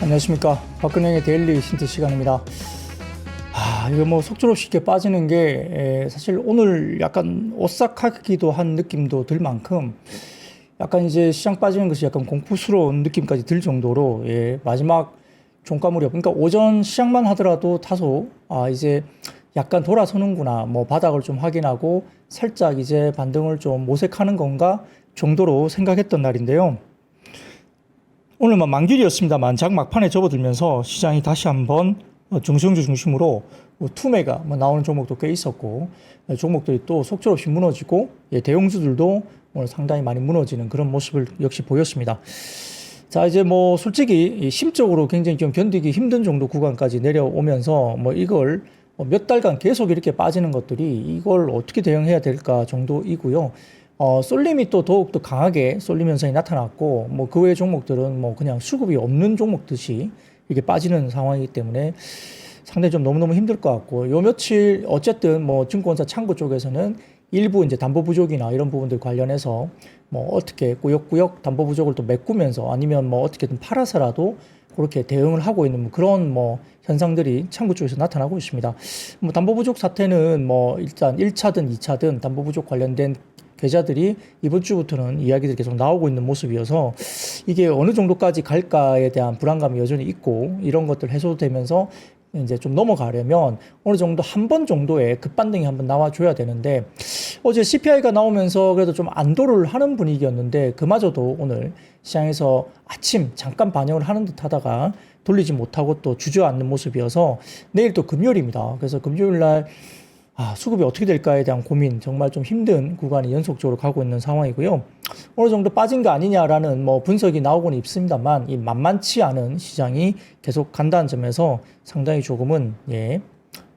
안녕하십니까. 박근혜의 데일리 힌트 시간입니다. 이거 뭐 속절 없이 이렇게 빠지는 게 사실 오늘 약간 오싹하기도 한 느낌도 들 만큼 약간 이제 시장 빠지는 것이 약간 공포스러운 느낌까지 들 정도로 마지막 종가 무렵, 그러니까 오전 시장만 하더라도 다소 이제 약간 돌아서는구나, 뭐 바닥을 좀 확인하고 살짝 이제 반등을 좀 모색하는 건가 정도로 생각했던 날인데요. 오늘만 만길이었습니다만 장 막판에 접어들면서 시장이 다시 한번 중성주 중심으로 투매가 나오는 종목도 꽤 있었고, 종목들이 또 속절 없이 무너지고 대형주들도 오늘 상당히 많이 무너지는 그런 모습을 역시 보였습니다. 자, 이제 뭐 솔직히 심적으로 굉장히 좀 견디기 힘든 정도 구간까지 내려오면서 뭐 이걸 몇 달간 계속 이렇게 빠지는 것들이 이걸 어떻게 대응해야 될까 정도이고요. 쏠림이 또 더욱더 강하게 쏠림 현상이 나타났고, 뭐 그 외의 종목들은 뭐 그냥 수급이 없는 종목듯이 이렇게 빠지는 상황이기 때문에 상당히 좀 너무너무 힘들 것 같고, 요 며칠 어쨌든 뭐 증권사 창구 쪽에서는 일부 이제 담보 부족이나 이런 부분들 관련해서 뭐 어떻게 꾸역꾸역 담보 부족을 또 메꾸면서 아니면 뭐 어떻게든 팔아서라도 그렇게 대응을 하고 있는 그런 뭐 현상들이 창구 쪽에서 나타나고 있습니다. 뭐 담보 부족 사태는 뭐 일단 1차든 2차든 담보 부족 관련된 계좌들이 이번 주부터는 이야기들이 계속 나오고 있는 모습이어서 이게 어느 정도까지 갈까에 대한 불안감이 여전히 있고, 이런 것들 해소되면서 이제 좀 넘어가려면 어느 정도 한 번 정도의 급반등이 한번 나와줘야 되는데, 어제 CPI가 나오면서 그래도 좀 안도를 하는 분위기였는데 그마저도 오늘 시장에서 아침 잠깐 반영을 하는 듯 하다가 돌리지 못하고 또 주저앉는 모습이어서 내일 또 금요일입니다. 그래서 금요일 날 수급이 어떻게 될까에 대한 고민, 정말 좀 힘든 구간이 연속적으로 가고 있는 상황이고요. 어느 정도 빠진 거 아니냐라는 뭐 분석이 나오고는 있습니다만, 이 만만치 않은 시장이 계속 간다는 점에서 상당히 조금은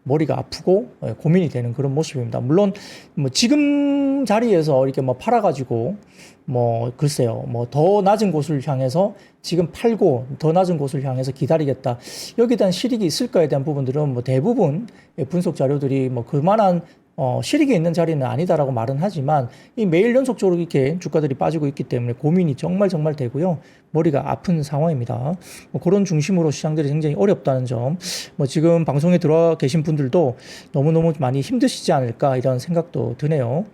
머리가 아프고 고민이 되는 그런 모습입니다. 물론 뭐 지금 자리에서 이렇게 뭐 팔아가지고 뭐 글쎄요, 뭐 더 낮은 곳을 향해서 지금 팔고 더 낮은 곳을 향해서 기다리겠다, 여기에 대한 실익이 있을까에 대한 부분들은 뭐 대부분 분석 자료들이 뭐 그만한 실익이 있는 자리는 아니다라고 말은 하지만, 이 매일 연속적으로 이렇게 주가들이 빠지고 있기 때문에 고민이 정말 되고요. 머리가 아픈 상황입니다. 뭐 그런 중심으로 시장들이 굉장히 어렵다는 점, 뭐 지금 방송에 들어와 계신 분들도 너무너무 많이 힘드시지 않을까 이런 생각도 드네요.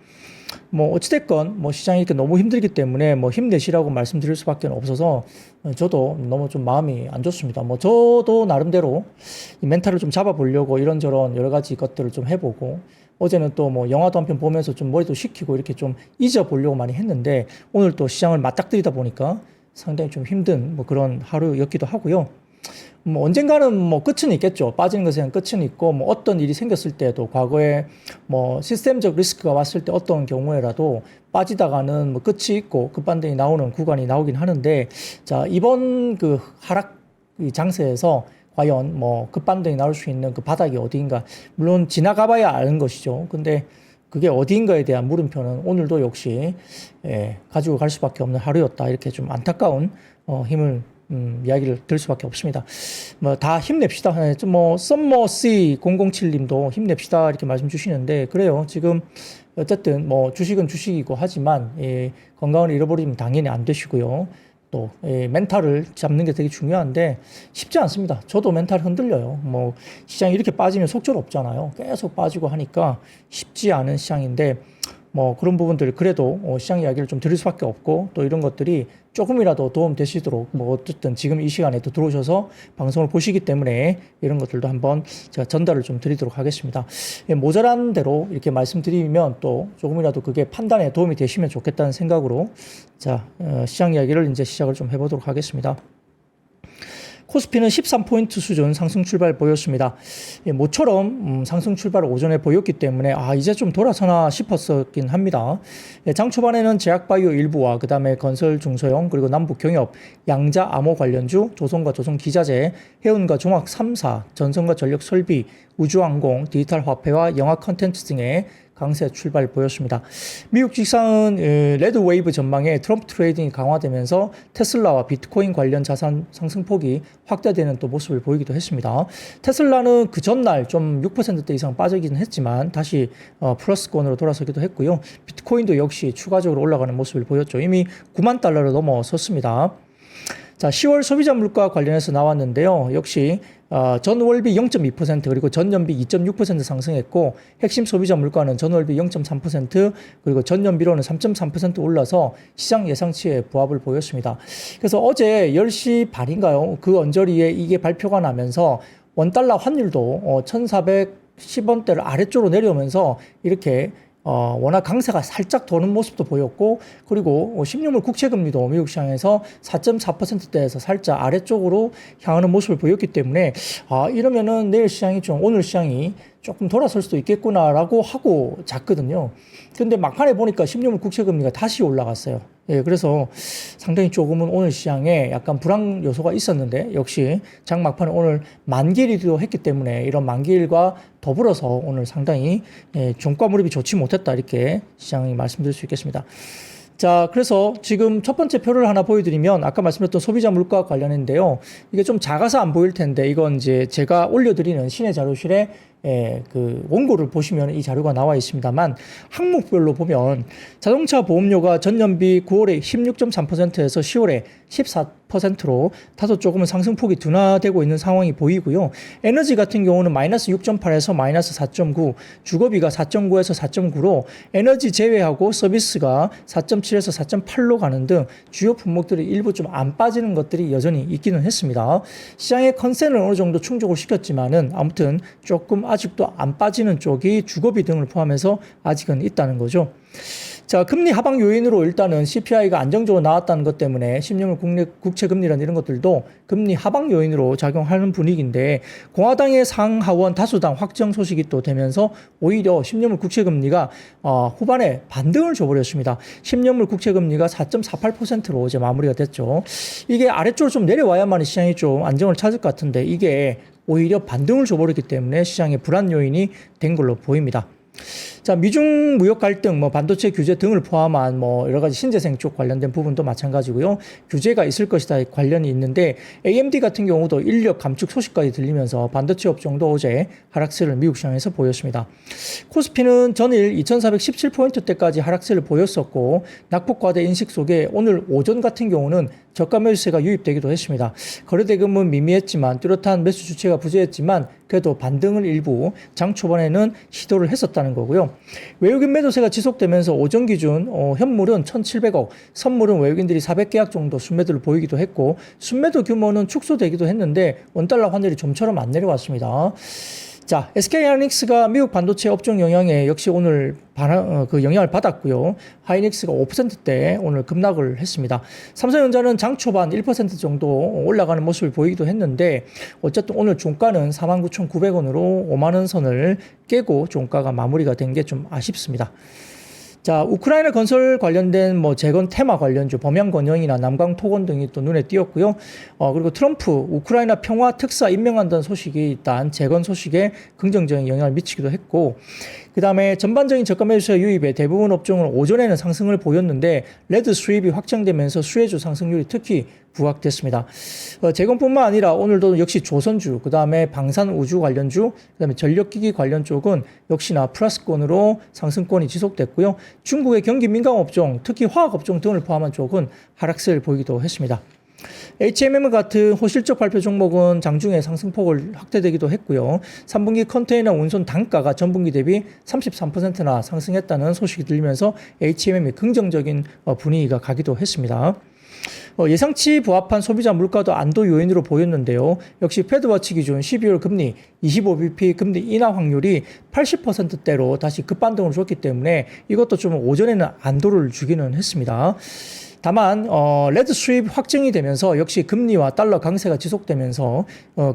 뭐 어찌됐건 뭐 시장이 이렇게 너무 힘들기 때문에 뭐 힘내시라고 말씀드릴 수밖에 없어서 저도 너무 좀 마음이 안 좋습니다. 뭐 저도 나름대로 이 멘탈을 좀 잡아보려고 이런저런 여러 가지 것들을 좀 해보고, 어제는 또 뭐 영화도 한 편 보면서 좀 머리도 식히고 이렇게 좀 잊어보려고 많이 했는데, 오늘 또 시장을 맞닥뜨리다 보니까 상당히 좀 힘든 뭐 그런 하루였기도 하고요. 뭐 언젠가는 뭐 끝은 있겠죠. 빠지는 것에 대한 끝은 있고, 뭐 어떤 일이 생겼을 때도 과거에 뭐 시스템적 리스크가 왔을 때 어떤 경우에라도 빠지다가는 뭐 끝이 있고 급반등이 나오는 구간이 나오긴 하는데, 자, 이번 그 하락 장세에서 과연 뭐 급반등이 나올 수 있는 그 바닥이 어디인가, 물론 지나가 봐야 아는 것이죠. 근데 그게 어디인가에 대한 물음표는 오늘도 역시 가지고 갈 수밖에 없는 하루였다, 이렇게 좀 안타까운 힘을 이야기를 들 수밖에 없습니다. 뭐 다 힘냅시다. 뭐 썸머 C007님도 힘냅시다 이렇게 말씀 주시는데, 그래요. 지금 어쨌든 뭐 주식은 주식이고 하지만 건강을 잃어버리면 당연히 안 되시고요. 또 멘탈을 잡는 게 되게 중요한데 쉽지 않습니다. 저도 멘탈 흔들려요. 뭐 시장이 이렇게 빠지면 속절 없잖아요. 계속 빠지고 하니까 쉽지 않은 시장인데, 뭐 그런 부분들 그래도 시장 이야기를 좀 드릴 수밖에 없고, 또 이런 것들이 조금이라도 도움 되시도록 뭐 어쨌든 지금 이 시간에 또 들어오셔서 방송을 보시기 때문에 이런 것들도 한번 제가 전달을 좀 드리도록 하겠습니다. 모자란 대로 이렇게 말씀드리면 또 조금이라도 그게 판단에 도움이 되시면 좋겠다는 생각으로 자, 시장 이야기를 이제 시작을 좀 해보도록 하겠습니다. 코스피는 13포인트 수준 상승 출발 보였습니다. 모처럼 상승 출발을 오전에 보였기 때문에 이제 좀 돌아서나 싶었었긴 합니다. 장 초반에는 제약바이오 일부와 그 다음에 건설 중소형 그리고 남북경협, 양자 암호 관련주, 조선과 조선기자재, 해운과 종합 3사, 전선과 전력설비, 우주항공, 디지털 화폐와 영화 컨텐츠 등의 강세 출발 보였습니다. 미국 직상은 레드웨이브 전망에 트럼프 트레이딩이 강화되면서 테슬라와 비트코인 관련 자산 상승폭이 확대되는 또 모습을 보이기도 했습니다. 테슬라는 그 전날 좀 6%대 이상 빠지기는 했지만 다시 플러스권으로 돌아서기도 했고요. 비트코인도 역시 추가적으로 올라가는 모습을 보였죠. 이미 9만 달러를 넘어섰습니다. 자, 10월 소비자 물가 관련해서 나왔는데요. 역시 전월비 0.2% 그리고 전년비 2.6% 상승했고 핵심 소비자 물가는 전월비 0.3% 그리고 전년비로는 3.3% 올라서 시장 예상치에 부합을 보였습니다. 그래서 어제 10시 반인가요? 그 언저리에 이게 발표가 나면서 원달러 환율도 1,410원대를 아래쪽으로 내려오면서 이렇게 워낙 강세가 살짝 도는 모습도 보였고, 그리고 10년물 국채금리도 미국 시장에서 4.4%대에서 살짝 아래쪽으로 향하는 모습을 보였기 때문에, 이러면은 내일 시장이 오늘 시장이 조금 돌아설 수도 있겠구나라고 하고 잤거든요. 근데 막판에 보니까 10년물 국채금리가 다시 올라갔어요. 예, 그래서 상당히 조금은 오늘 시장에 약간 불안 요소가 있었는데, 역시 장 막판에 오늘 만기일이기도 했기 때문에 이런 만기일과 더불어서 오늘 상당히 종가 무릎이 좋지 못했다, 이렇게 시장이 말씀드릴 수 있겠습니다. 자, 그래서 지금 첫 번째 표를 하나 보여드리면 아까 말씀드렸던 소비자 물가 관련인데요. 이게 좀 작아서 안 보일 텐데 이건 이제 제가 올려드리는 시내 자료실에 그 원고를 보시면 이 자료가 나와 있습니다만, 항목별로 보면 자동차 보험료가 전년비 9월에 16.3%에서 10월에 14%로 다소 조금은 상승폭이 둔화되고 있는 상황이 보이고요. 에너지 같은 경우는 마이너스 6.8에서 마이너스 4.9, 주거비가 4.9에서 4.9로 에너지 제외하고 서비스가 4.7에서 4.8로 가는 등 주요 품목들이 일부 좀 안 빠지는 것들이 여전히 있기는 했습니다. 시장의 컨센을 어느 정도 충족을 시켰지만은 아무튼 조금 아직도 안 빠지는 쪽이 주거비 등을 포함해서 아직은 있다는 거죠. 자, 금리 하방 요인으로 일단은 CPI가 안정적으로 나왔다는 것 때문에 10년물 국채 금리란 이런 것들도 금리 하방 요인으로 작용하는 분위기인데, 공화당의 상하원 다수당 확정 소식이 또 되면서 오히려 10년물 국채 금리가 후반에 반등을 줘버렸습니다. 10년물 국채 금리가 4.48%로 이제 마무리가 됐죠. 이게 아래쪽으로 좀 내려와야만 시장이 좀 안정을 찾을 것 같은데, 이게 오히려 반등을 줘버렸기 때문에 시장의 불안 요인이 된 걸로 보입니다. 자, 미중 무역 갈등, 반도체 규제 등을 포함한 여러 가지 신재생 쪽 관련된 부분도 마찬가지고요. 규제가 있을 것이다 관련이 있는데, AMD 같은 경우도 인력 감축 소식까지 들리면서 반도체 업종도 어제 하락세를 미국 시장에서 보였습니다. 코스피는 전일 2417포인트대까지 하락세를 보였었고, 낙폭과대 인식 속에 오늘 오전 같은 경우는 저가 매수세가 유입되기도 했습니다. 거래대금은 미미했지만 뚜렷한 매수 주체가 부재했지만 그래도 반등을 일부 장 초반에는 시도를 했었다는 거고요. 외국인 매도세가 지속되면서 오전 기준 현물은 1,700억, 선물은 외국인들이 400계약 정도 순매도를 보이기도 했고, 순매도 규모는 축소되기도 했는데 원달러 환율이 좀처럼 안 내려왔습니다. 자, SK하이닉스가 미국 반도체 업종 영향에 역시 오늘 그 영향을 받았고요. 하이닉스가 5%대 오늘 급락을 했습니다. 삼성전자는 장 초반 1% 정도 올라가는 모습을 보이기도 했는데, 어쨌든 오늘 종가는 49,900원으로 5만원 선을 깨고 종가가 마무리가 된 게 좀 아쉽습니다. 자, 우크라이나 건설 관련된 재건 테마 관련주, 범양건영이나 남강토건 등이 또 눈에 띄었고요. 그리고 트럼프 우크라이나 평화 특사 임명한다는 소식이 일단 재건 소식에 긍정적인 영향을 미치기도 했고, 그 다음에 전반적인 저가 매수세 유입에 대부분 업종은 오전에는 상승을 보였는데, 레드 수입이 확정되면서 수혜주 상승률이 특히 부각됐습니다. 재건뿐만 아니라 오늘도 역시 조선주, 그 다음에 방산우주 관련주, 그 다음에 전력기기 관련 쪽은 역시나 플러스권으로 상승권이 지속됐고요. 중국의 경기 민감 업종, 특히 화학업종 등을 포함한 쪽은 하락세를 보이기도 했습니다. HMM 같은 호실적 발표 종목은 장중에 상승폭을 확대되기도 했고요. 3분기 컨테이너 운송 단가가 전분기 대비 33%나 상승했다는 소식이 들리면서 HMM이 긍정적인 분위기가 가기도 했습니다. 예상치 부합한 소비자 물가도 안도 요인으로 보였는데요. 역시 패드워치 기준 12월 금리 25bp 금리 인하 확률이 80%대로 다시 급반등을 줬기 때문에 이것도 좀 오전에는 안도를 주기는 했습니다. 다만 레드 수입 확정이 되면서 역시 금리와 달러 강세가 지속되면서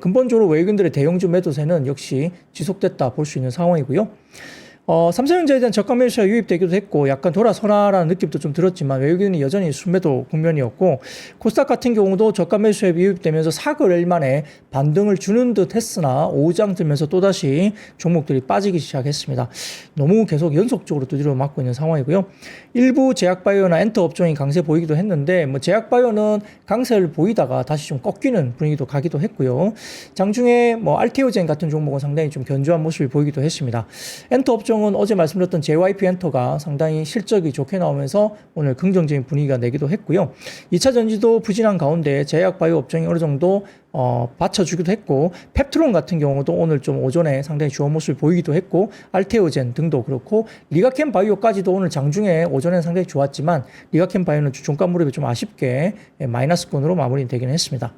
근본적으로 외국인들의 대형주 매도세는 역시 지속됐다 볼 수 있는 상황이고요. 삼성전자에 대한 저가 매수가 유입되기도 했고, 약간 돌아서라라는 느낌도 좀 들었지만 외국인이 여전히 순매도 국면이었고, 코스닥 같은 경우도 저가 매수에 유입되면서 사거래일 만에 반등을 주는 듯 했으나 오후장 들면서 또다시 종목들이 빠지기 시작했습니다. 너무 계속 연속적으로 두드려 맞고 있는 상황이고요. 일부 제약바이오나 엔터 업종이 강세 보이기도 했는데, 제약바이오는 강세를 보이다가 다시 좀 꺾이는 분위기도 가기도 했고요. 장중에 알테오젠 같은 종목은 상당히 좀 견조한 모습을 보이기도 했습니다. 엔터 업종 업종은 어제 말씀드렸던 JYP 엔터가 상당히 실적이 좋게 나오면서 오늘 긍정적인 분위기가 내기도 했고요. 2차 전지도 부진한 가운데 제약바이오 업종이 어느 정도 받쳐주기도 했고, 펩트론 같은 경우도 오늘 좀 오전에 상당히 좋은 모습을 보이기도 했고, 알테오젠 등도 그렇고, 리가켄 바이오까지도 오늘 장중에 오전에 상당히 좋았지만, 리가켄 바이오는 주종가 무렵에 좀 아쉽게 마이너스권으로 마무리되긴 했습니다.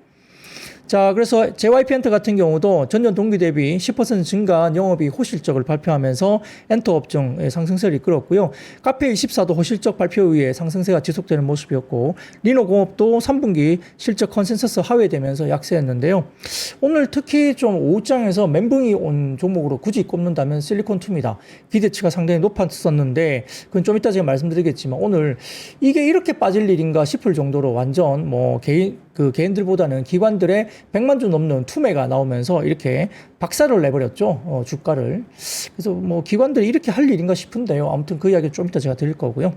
자, 그래서 JYP 엔터 같은 경우도 전년 동기 대비 10% 증가한 영업이익 호실적을 발표하면서 엔터 업종의 상승세를 이끌었고요. 카페24도 호실적 발표 이후에 상승세가 지속되는 모습이었고, 리노공업도 3분기 실적 컨센서스 하회되면서 약세였는데요. 오늘 특히 좀 오후장에서 멘붕이 온 종목으로 굳이 꼽는다면 실리콘2입니다. 기대치가 상당히 높았었는데, 그건 좀 이따 제가 말씀드리겠지만, 오늘 이게 이렇게 빠질 일인가 싶을 정도로 완전 개인들보다는 기관들의 100만 주 넘는 투매가 나오면서 이렇게 박살을 내버렸죠. 주가를. 그래서 기관들이 이렇게 할 일인가 싶은데요. 아무튼 그 이야기 좀 이따 제가 드릴 거고요.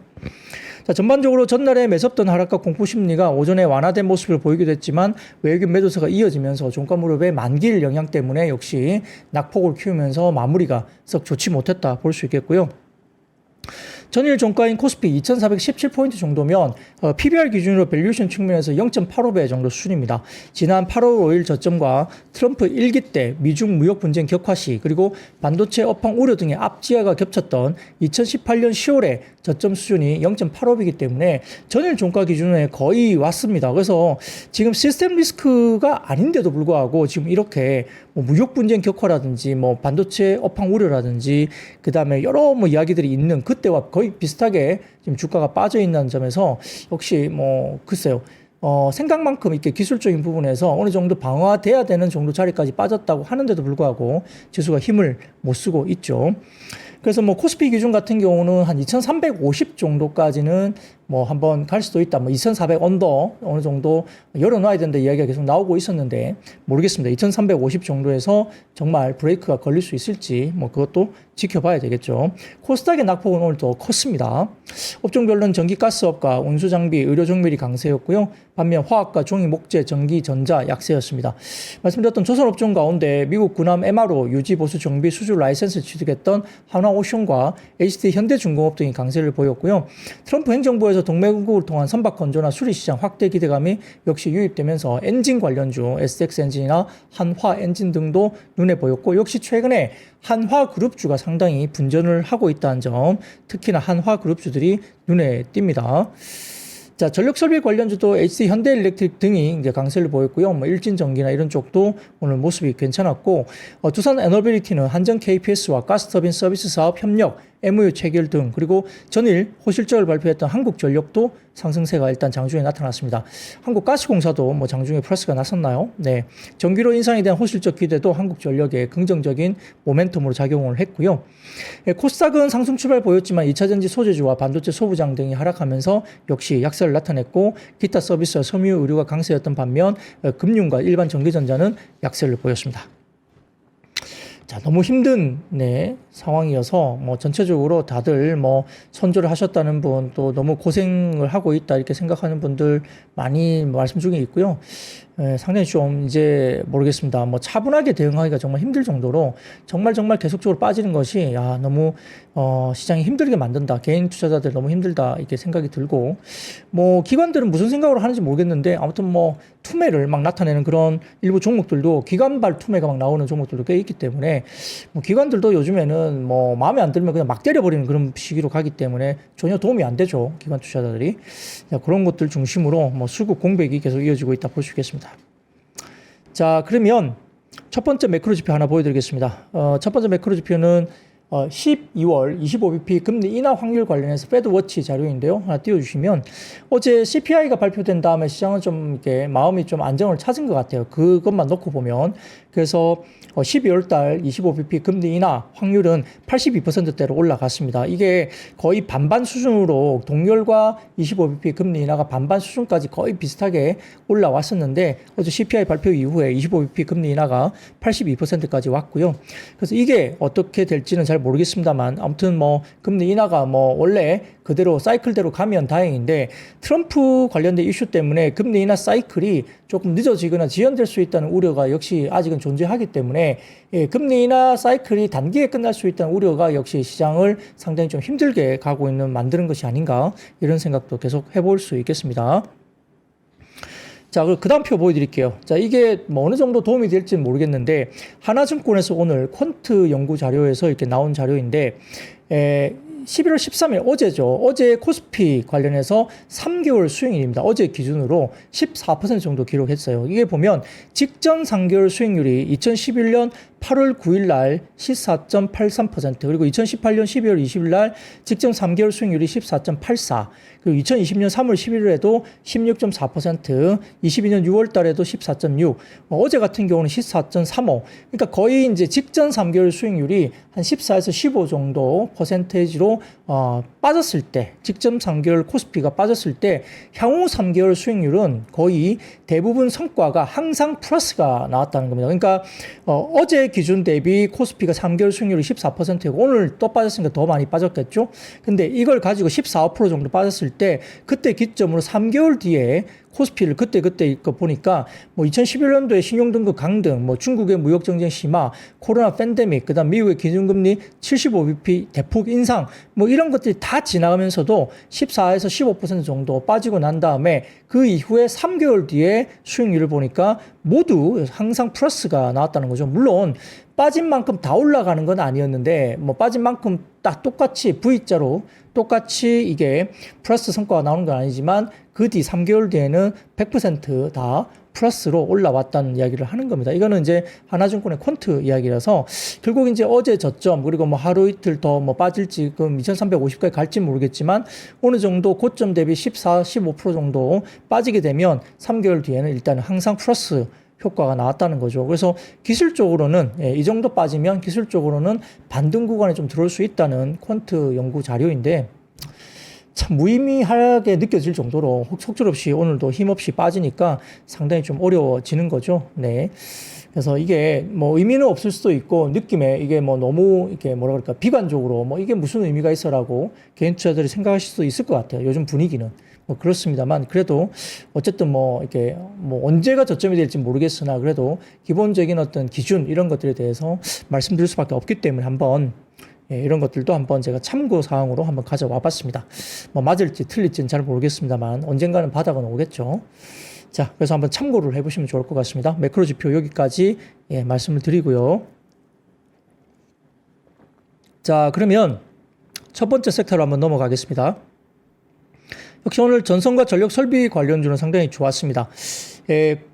자, 전반적으로 전날에 매섭던 하락과 공포 심리가 오전에 완화된 모습을 보이기도 했지만 외국인 매도세가 이어지면서 종가 무릎의 만기일 영향 때문에 역시 낙폭을 키우면서 마무리가 썩 좋지 못했다 볼 수 있겠고요. 전일 종가인 코스피 2417포인트 정도면 PBR 기준으로 밸류에이션 측면에서 0.85배 정도 수준입니다. 지난 8월 5일 저점과 트럼프 1기 때 미중 무역 분쟁 격화 시 그리고 반도체 업황 우려 등의 앞지하가 겹쳤던 2018년 10월에 저점 수준이 0.85배이기 때문에 전일 종가 기준에 거의 왔습니다. 그래서 지금 시스템 리스크가 아닌데도 불구하고 지금 이렇게 무역 분쟁 격화라든지 반도체 업황 우려라든지 그다음에 여러 이야기들이 있는 그때와 거의 비슷하게 지금 주가가 빠져 있는 점에서 역시 글쎄요. 생각만큼 이렇게 기술적인 부분에서 어느 정도 방어돼야 되는 정도 자리까지 빠졌다고 하는데도 불구하고 지수가 힘을 못 쓰고 있죠. 그래서 코스피 기준 같은 경우는 한 2350 정도까지는 한번 갈 수도 있다. 2400 언더 어느 정도 열어놔야 된다 이야기가 계속 나오고 있었는데 모르겠습니다. 2350 정도에서 정말 브레이크가 걸릴 수 있을지 그것도 지켜봐야 되겠죠. 코스닥의 낙폭은 오늘 더 컸습니다. 업종별로는 전기 가스업과 운수장비, 의료정밀이 강세였고요. 반면 화학과 종이, 목재, 전기, 전자 약세였습니다. 말씀드렸던 조선업종 가운데 미국 군함 MRO, 유지, 보수, 정비, 수주 라이센스 취득했던 한화오션과 HT 현대중공업 등이 강세를 보였고요. 트럼프 행정부에서 동맹국을 통한 선박 건조나 수리시장 확대 기대감이 역시 유입되면서 엔진 관련주, SX 엔진이나 한화 엔진 등도 눈에 보였고, 역시 최근에 한화 그룹주가 상당히 분전을 하고 있다는 점, 특히나 한화 그룹주들이 눈에 띕니다. 자, 전력설비 관련주도 HC 현대일렉트릭 등이 이제 강세를 보였고요. 일진전기나 이런 쪽도 오늘 모습이 괜찮았고, 두산 에너빌리티는 한전 KPS와 가스터빈 서비스 사업 협력, MOU 체결 등, 그리고 전일 호실적을 발표했던 한국전력도 상승세가 일단 장중에 나타났습니다. 한국가스공사도 장중에 플러스가 났었나요? 네. 전기료 인상에 대한 호실적 기대도 한국전력에 긍정적인 모멘텀으로 작용을 했고요. 코스닥은 상승 출발 보였지만 2차전지 소재주와 반도체 소부장 등이 하락하면서 역시 약세를 나타냈고, 기타 서비스와 섬유 의료가 강세였던 반면 금융과 일반 전기전자는 약세를 보였습니다. 자, 너무 힘든 상황이어서 전체적으로 다들 선조를 하셨다는 분, 또 너무 고생을 하고 있다 이렇게 생각하는 분들 많이 말씀 중에 있고요. 상당히 좀 이제 모르겠습니다. 차분하게 대응하기가 정말 힘들 정도로 정말 계속적으로 빠지는 것이 너무 시장이 힘들게 만든다. 개인 투자자들 너무 힘들다 이렇게 생각이 들고, 기관들은 무슨 생각으로 하는지 모르겠는데 아무튼 투매를 막 나타내는 그런 일부 종목들도, 기관발 투매가 막 나오는 종목들도 꽤 있기 때문에 기관들도 요즘에는 마음에 안 들면 그냥 막 때려버리는 그런 시기로 가기 때문에 전혀 도움이 안 되죠. 기관 투자자들이. 그런 것들 중심으로 수급 공백이 계속 이어지고 있다 볼 수 있겠습니다. 자, 그러면 첫 번째 매크로 지표 하나 보여드리겠습니다. 첫 번째 매크로 지표는 12월 25bp 금리 인하 확률 관련해서 패드워치 자료인데요. 하나 띄워주시면, 어제 CPI가 발표된 다음에 시장은 좀 이렇게 마음이 좀 안정을 찾은 것 같아요. 그것만 놓고 보면. 그래서 12월 달 25bp 금리 인하 확률은 82%대로 올라갔습니다. 이게 거의 반반 수준으로 동열과 25bp 금리 인하가 반반 수준까지 거의 비슷하게 올라왔었는데, 어제 CPI 발표 이후에 25bp 금리 인하가 82%까지 왔고요. 그래서 이게 어떻게 될지는 잘 모르겠습니다만 아무튼 뭐 금리 인하가 뭐 원래 그대로 사이클대로 가면 다행인데 트럼프 관련된 이슈 때문에 금리 인하 사이클이 조금 늦어지거나 지연될 수 있다는 우려가 역시 아직은 존재하기 때문에 금리 인하 사이클이 단기에 끝날 수 있다는 우려가 역시 시장을 상당히 좀 힘들게 가고 있는 만드는 것이 아닌가 이런 생각도 계속 해볼 수 있겠습니다. 자, 그 다음 표 보여드릴게요. 자, 이게 뭐 어느 정도 도움이 될지는 모르겠는데, 하나증권에서 오늘 퀀트 연구 자료에서 이렇게 나온 자료인데, 11월 13일 어제죠. 어제 코스피 관련해서 3개월 수익률입니다. 어제 기준으로 14% 정도 기록했어요. 이게 보면 직전 3개월 수익률이 2011년 8월 9일 날 14.83%, 그리고 2018년 12월 20일 날 직전 3개월 수익률이 14.84%, 그리고 2020년 3월 11일에도 16.4%, 22년 6월 달에도 14.6%, 어제 같은 경우는 14.35%. 그러니까 거의 이제 직전 3개월 수익률이 한 14에서 15 정도 퍼센테이지로 빠졌을 때, 직전 3개월 코스피가 빠졌을 때 향후 3개월 수익률은 거의 대부분 성과가 항상 플러스가 나왔다는 겁니다. 그러니까 어제 기준 대비 코스피가 3개월 수익률이 14%고 오늘 또 빠졌으니까 더 많이 빠졌겠죠. 근데 이걸 가지고 14% 정도 빠졌을 때 그때 기점으로 3개월 뒤에 코스피를 그때 이거 보니까 뭐 2011년도에 신용등급 강등, 뭐 중국의 무역 정쟁 심화, 코로나 팬데믹, 그다음 미국의 기준금리 75bp 대폭 인상, 뭐 이런 것들이 다 지나가면서도 14에서 15% 정도 빠지고 난 다음에 그 이후에 3개월 뒤에 수익률을 보니까 모두 항상 플러스가 나왔다는 거죠. 물론 빠진 만큼 다 올라가는 건 아니었는데 뭐 빠진 만큼 딱 똑같이 V자로 똑같이 이게 플러스 성과가 나오는 건 아니지만 그 뒤 3개월 뒤에는 100% 플러스로 올라왔다는 이야기를 하는 겁니다. 이거는 이제 하나증권의 퀀트 이야기라서 결국 이제 어제 저점 그리고 뭐 하루 이틀 더 뭐 빠질지 그럼 2350까지 갈지 모르겠지만 어느 정도 고점 대비 14, 15% 정도 빠지게 되면 3개월 뒤에는 일단 항상 플러스 효과가 나왔다는 거죠. 그래서 기술적으로는 이 정도 빠지면 기술적으로는 반등 구간에 좀 들어올 수 있다는 퀀트 연구 자료인데 참 무의미하게 느껴질 정도로 속절없이 오늘도 힘없이 빠지니까 상당히 좀 어려워지는 거죠. 네. 그래서 이게 뭐 의미는 없을 수도 있고 느낌에 이게 뭐 너무 이렇게 뭐라 그럴까 비관적으로 뭐 이게 무슨 의미가 있어라고 개인 투자자들이 생각하실 수도 있을 것 같아요. 요즘 분위기는. 뭐 그렇습니다만 그래도 어쨌든 뭐 이렇게 뭐 언제가 저점이 될지 모르겠으나 그래도 기본적인 어떤 기준 이런 것들에 대해서 말씀드릴 수밖에 없기 때문에 한번 이런 것들도 한번 제가 참고 사항으로 한번 가져와 봤습니다. 뭐 맞을지 틀릴지는 잘 모르겠습니다만 언젠가는 바닥은 오겠죠. 자, 그래서 한번 참고를 해보시면 좋을 것 같습니다. 매크로 지표 여기까지 말씀을 드리고요. 자, 그러면 첫 번째 섹터로 한번 넘어가겠습니다. 역시 오늘 전선과 전력 설비 관련주는 상당히 좋았습니다.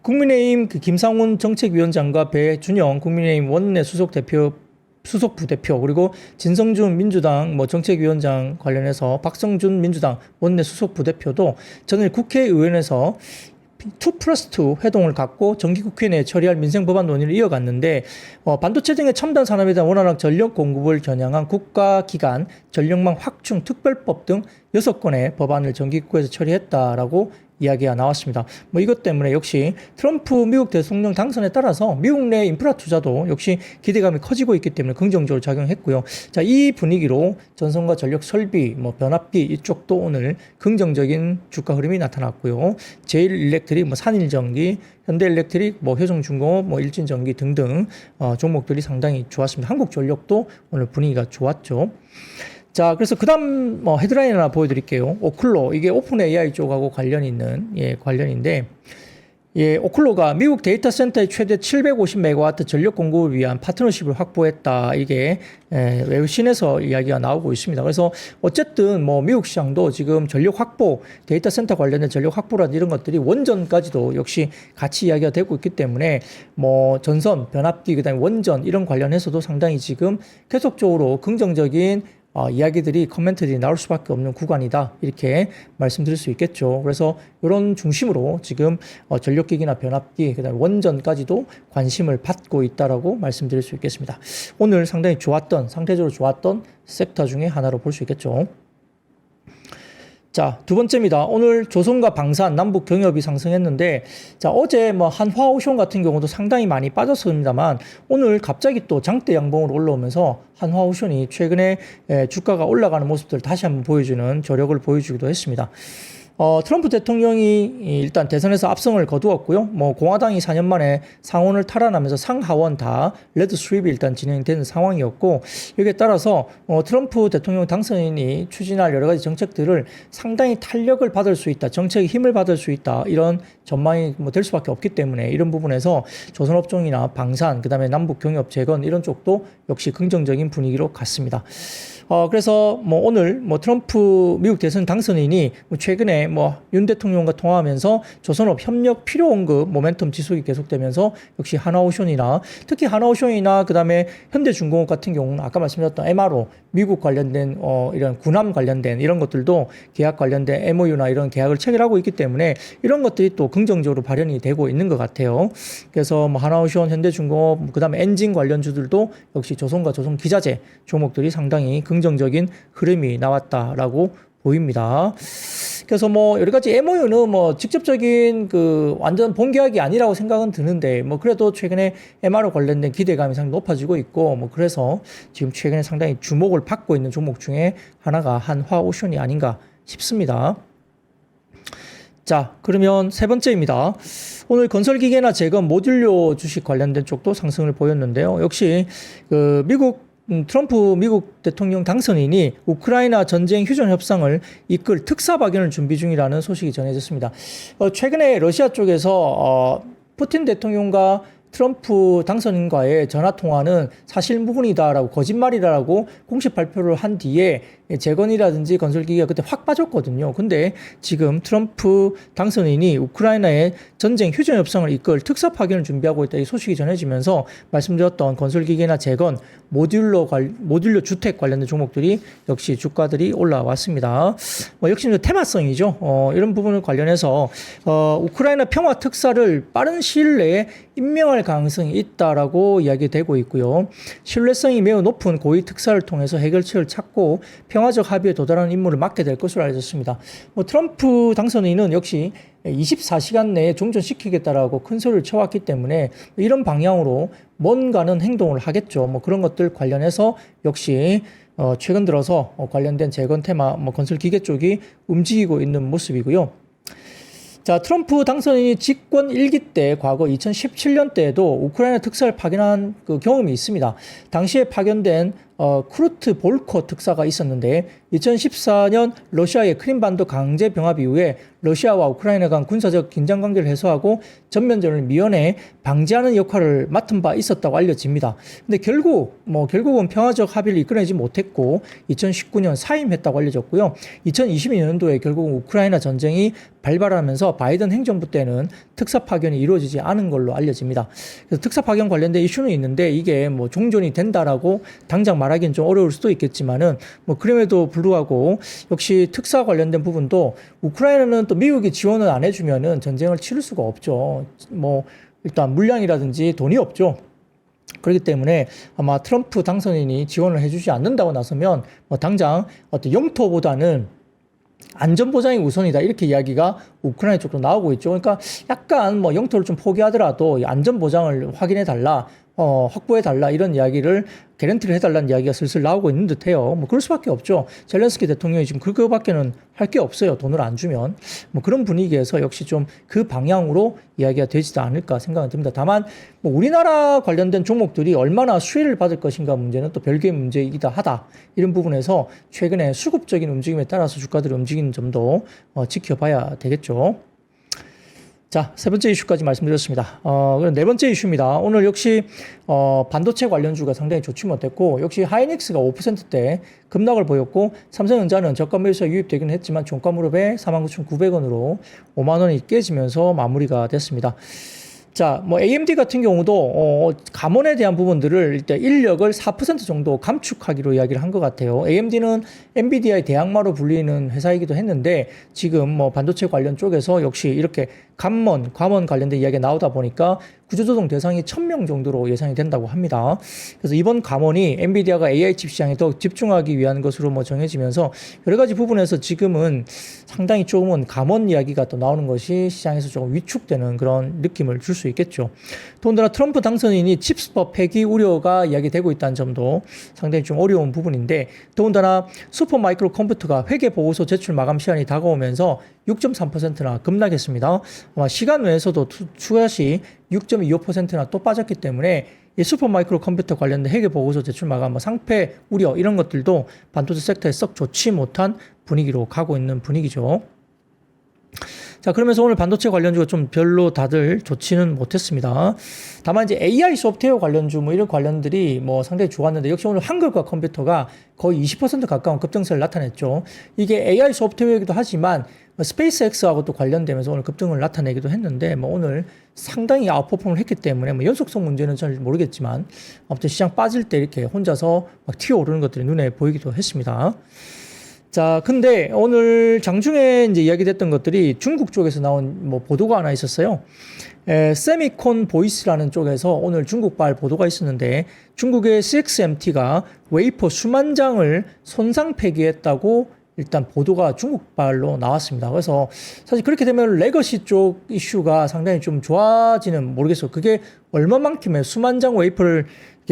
국민의힘 김상훈 정책위원장과 배준영 국민의힘 원내 수석 부대표 그리고 진성준 민주당 정책위원장 관련해서 박성준 민주당 원내 수석 부대표도 전일 국회의원에서 2+2 회동을 갖고 정기국회 내에 처리할 민생법안 논의를 이어갔는데 반도체 등의 첨단 산업에 대한 원활한 전력 공급을 겨냥한 국가기관 전력망 확충 특별법 등 6건의 법안을 정기국회에서 처리했다라고 이야기가 나왔습니다. 뭐 이것 때문에 역시 트럼프 미국 대통령 당선에 따라서 미국 내 인프라 투자도 역시 기대감이 커지고 있기 때문에 긍정적으로 작용했고요. 자, 이 분위기로 전선과 전력 설비, 변압기 이쪽도 오늘 긍정적인 주가 흐름이 나타났고요. 제일일렉트릭, 산일전기, 현대일렉트릭, 효성중공업, 일진전기 등등 종목들이 상당히 좋았습니다. 한국전력도 오늘 분위기가 좋았죠. 자, 그래서 그 다음 헤드라인 하나 보여드릴게요. 오클로, 이게 오픈 AI 쪽하고 관련이 있는 관련인데 오클로가 미국 데이터 센터의 최대 750메가와트 전력 공급을 위한 파트너십을 확보했다. 이게 외신에서 이야기가 나오고 있습니다. 그래서 어쨌든 미국 시장도 지금 전력 확보, 데이터 센터 관련된 전력 확보라든 이런 것들이 원전까지도 역시 같이 이야기가 되고 있기 때문에 전선, 변압기, 그다음에 원전 이런 관련해서도 상당히 지금 계속적으로 긍정적인 이야기들이 커멘트들이 나올 수밖에 없는 구간이다 이렇게 말씀드릴 수 있겠죠. 그래서 이런 중심으로 지금 전력기기나 변압기 그다음에 원전까지도 관심을 받고 있다라고 말씀드릴 수 있겠습니다. 오늘 상당히 좋았던 상대적으로 좋았던 섹터 중에 하나로 볼 수 있겠죠. 자, 두 번째입니다. 오늘 조선과 방산, 남북 경협이 상승했는데, 자, 어제 뭐 한화오션 같은 경우도 상당히 많이 빠졌습니다만, 오늘 갑자기 또 장대 양봉으로 올라오면서 한화오션이 최근에 주가가 올라가는 모습들 다시 한번 보여주는 저력을 보여주기도 했습니다. 트럼프 대통령이 일단 대선에서 압승을 거두었고요. 뭐 공화당이 4년 만에 상원을 탈환하면서 상하원 다 레드 스윕이 일단 진행되는 상황이었고, 여기에 따라서 트럼프 대통령 당선인이 추진할 여러 가지 정책들을 상당히 탄력을 받을 수 있다, 정책의 힘을 받을 수 있다, 이런 전망이 뭐 될 수밖에 없기 때문에 이런 부분에서 조선업종이나 방산, 그다음에 남북 경협 재건 이런 쪽도 역시 긍정적인 분위기로 갔습니다. 그래서 뭐 오늘 뭐 트럼프 미국 대선 당선인이 뭐 최근에 뭐 윤 대통령과 통화하면서 조선업 협력 필요 언급 모멘텀 지속이 계속되면서 역시 하나오션이나 특히 하나오션이나 그다음에 현대중공업 같은 경우는 아까 말씀드렸던 MRO 미국 관련된 이런 군함 관련된 이런 것들도 계약 관련된 MOU나 이런 계약을 체결하고 있기 때문에 이런 것들이 또 긍정적으로 발현이 되고 있는 것 같아요. 그래서 뭐 하나오션, 현대중공업, 그다음에 엔진 관련주들도 역시 조선과 조선 기자재 종목들이 상당히 긍정적인 흐름이 나왔다라고 보입니다. 그래서 뭐 여러 가지 MOU는 뭐 직접적인 그 완전 본계약이 아니라고 생각은 드는데 뭐 그래도 최근에 MRO 관련된 기대감이 상당히 높아지고 있고 뭐 그래서 지금 최근에 상당히 주목을 받고 있는 종목 중에 하나가 한화오션이 아닌가 싶습니다. 자, 그러면 세 번째입니다. 오늘 건설기계나 재건 모듈료 주식 관련된 쪽도 상승을 보였는데요. 역시 그 트럼프 미국 대통령 당선인이 우크라이나 전쟁 휴전 협상을 이끌 특사 파견을 준비 중이라는 소식이 전해졌습니다. 최근에 러시아 쪽에서 푸틴 대통령과 트럼프 당선인과의 전화 통화는 사실무근이다라고 거짓말이라고 공식 발표를 한 뒤에 재건이라든지 건설기계가 그때 확 빠졌거든요. 근데 지금 트럼프 당선인이 우크라이나의 전쟁 휴전 협상을 이끌 특사 파견을 준비하고 있다 이 소식이 전해지면서 말씀드렸던 건설기계나 재건, 모듈료 주택 관련된 종목들이 역시 주가들이 올라왔습니다. 역시 테마성이죠. 이런 부분을 관련해서 우크라이나 평화 특사를 빠른 시일 내에 임명할 가능성이 있다라고 이야기되고 있고요. 신뢰성이 매우 높은 고위 특사를 통해서 해결책을 찾고 평화적 합의에 도달하는 임무를 맡게 될 것으로 알려졌습니다. 트럼프 당선인은 역시 24시간 내에 종전시키겠다라고 큰 소리를 쳐왔기 때문에 이런 방향으로 뭔가는 행동을 하겠죠. 뭐 그런 것들 관련해서 역시 최근 들어서 관련된 재건 테마, 건설 기계 쪽이 움직이고 있는 모습이고요. 자, 트럼프 당선인이 집권 1기 때 과거 2017년 때에도 우크라이나 특사를 파견한 그 경험이 있습니다. 당시에 파견된 크루트 볼커 특사가 있었는데 2014년 러시아의 크림반도 강제 병합 이후에 러시아와 우크라이나 간 군사적 긴장 관계를 해소하고 전면전을 미연에 방지하는 역할을 맡은 바 있었다고 알려집니다. 근데 결국은 평화적 합의를 이끌어내지 못했고 2019년 사임했다고 알려졌고요. 2022년도에 결국은 우크라이나 전쟁이 발발하면서 바이든 행정부 때는 특사 파견이 이루어지지 않은 걸로 알려집니다. 그래서 특사 파견 관련된 이슈는 있는데 이게 뭐 종전이 된다라고 당장 말하기는 좀 어려울 수도 있겠지만은 뭐 그럼에도 불구하고 역시 특사 관련된 부분도 우크라이나는 또 미국이 지원을 안 해주면은 전쟁을 치를 수가 없죠. 뭐 일단 물량이라든지 돈이 없죠. 그렇기 때문에 아마 트럼프 당선인이 지원을 해주지 않는다고 나서면 뭐 당장 어떤 영토보다는 안전보장이 우선이다 이렇게 이야기가 우크라이나 쪽도 나오고 있죠. 그러니까 약간 뭐 영토를 좀 포기하더라도 안전보장을 확인해 달라, 확보해 달라 이런 이야기를 개런티를 해달라는 이야기가 슬슬 나오고 있는 듯해요. 뭐 그럴 수밖에 없죠. 젤렌스키 대통령이 지금 그거밖에는 할 게 없어요. 돈을 안 주면 뭐 그런 분위기에서 역시 좀 그 방향으로 이야기가 되지도 않을까 생각은 듭니다. 다만 뭐 우리나라 관련된 종목들이 얼마나 수혜를 받을 것인가 문제는 또 별개의 문제이기도 하다. 이런 부분에서 최근에 수급적인 움직임에 따라서 주가들이 움직이는 점도 지켜봐야 되겠죠. 자, 세 번째 이슈까지 말씀드렸습니다. 그럼 네 번째 이슈입니다. 오늘 역시, 반도체 관련주가 상당히 좋지 못했고, 역시 하이닉스가 5%대 급락을 보였고, 삼성전자는 저가 매수가 유입되긴 했지만, 종가 무릎에 49,900원으로 5만원이 깨지면서 마무리가 됐습니다. 자, 뭐 AMD 같은 경우도 감원에 대한 부분들을 일단 인력을 4% 정도 감축하기로 이야기를 한 것 같아요. AMD는 엔비디아의 대항마로 불리는 회사이기도 했는데 지금 뭐 반도체 관련 쪽에서 역시 이렇게 관먼 관련된 이야기가 나오다 보니까 구조조정 대상이 1000명 정도로 예상이 된다고 합니다. 그래서 이번 관먼이 엔비디아가 AI 칩 시장에 더 집중하기 위한 것으로 뭐 정해지면서 여러 가지 부분에서 지금은 상당히 조금은 관먼 이야기가 또 나오는 것이 시장에서 조금 위축되는 그런 느낌을 줄 수 있겠죠. 더군다나 트럼프 당선인이 칩스법 폐기 우려가 이야기되고 있다는 점도 상당히 좀 어려운 부분인데, 더군다나 슈퍼마이크로 컴퓨터가 회계 보고서 제출 마감 시간이 다가오면서 6.3%나 급락했습니다. 아마 시간 외에서도 추가시 6.25%나 또 빠졌기 때문에 이 슈퍼마이크로 컴퓨터 관련된 회계 보고서 제출 마감, 상패 우려 이런 것들도 반도체 섹터에 썩 좋지 못한 분위기로 가고 있는 분위기죠. 자, 그러면서 오늘 반도체 관련주가 좀 별로 다들 좋지는 못했습니다. 다만 이제 AI 소프트웨어 관련주 뭐 이런 관련들이 뭐 상당히 좋았는데, 역시 오늘 한글과 컴퓨터가 거의 20% 가까운 급등세를 나타냈죠. 이게 AI 소프트웨어이기도 하지만 스페이스X하고 또 관련되면서 오늘 급등을 나타내기도 했는데, 뭐 오늘 상당히 아웃퍼폼을 했기 때문에 뭐 연속성 문제는 잘 모르겠지만 아무튼 시장 빠질 때 이렇게 혼자서 막 튀어오르는 것들이 눈에 보이기도 했습니다. 자, 근데 오늘 장중에 이제 이야기됐던 것들이 중국 쪽에서 나온 뭐 보도가 하나 있었어요. 세미콘 보이스라는 쪽에서 오늘 중국발 보도가 있었는데, 중국의 CXMT가 웨이퍼 수만 장을 손상 폐기했다고 일단 보도가 중국발로 나왔습니다. 그래서 사실 그렇게 되면 레거시 쪽 이슈가 상당히 좀 좋아지는 모르겠어요. 그게 얼마만큼의 수만 장 웨이퍼를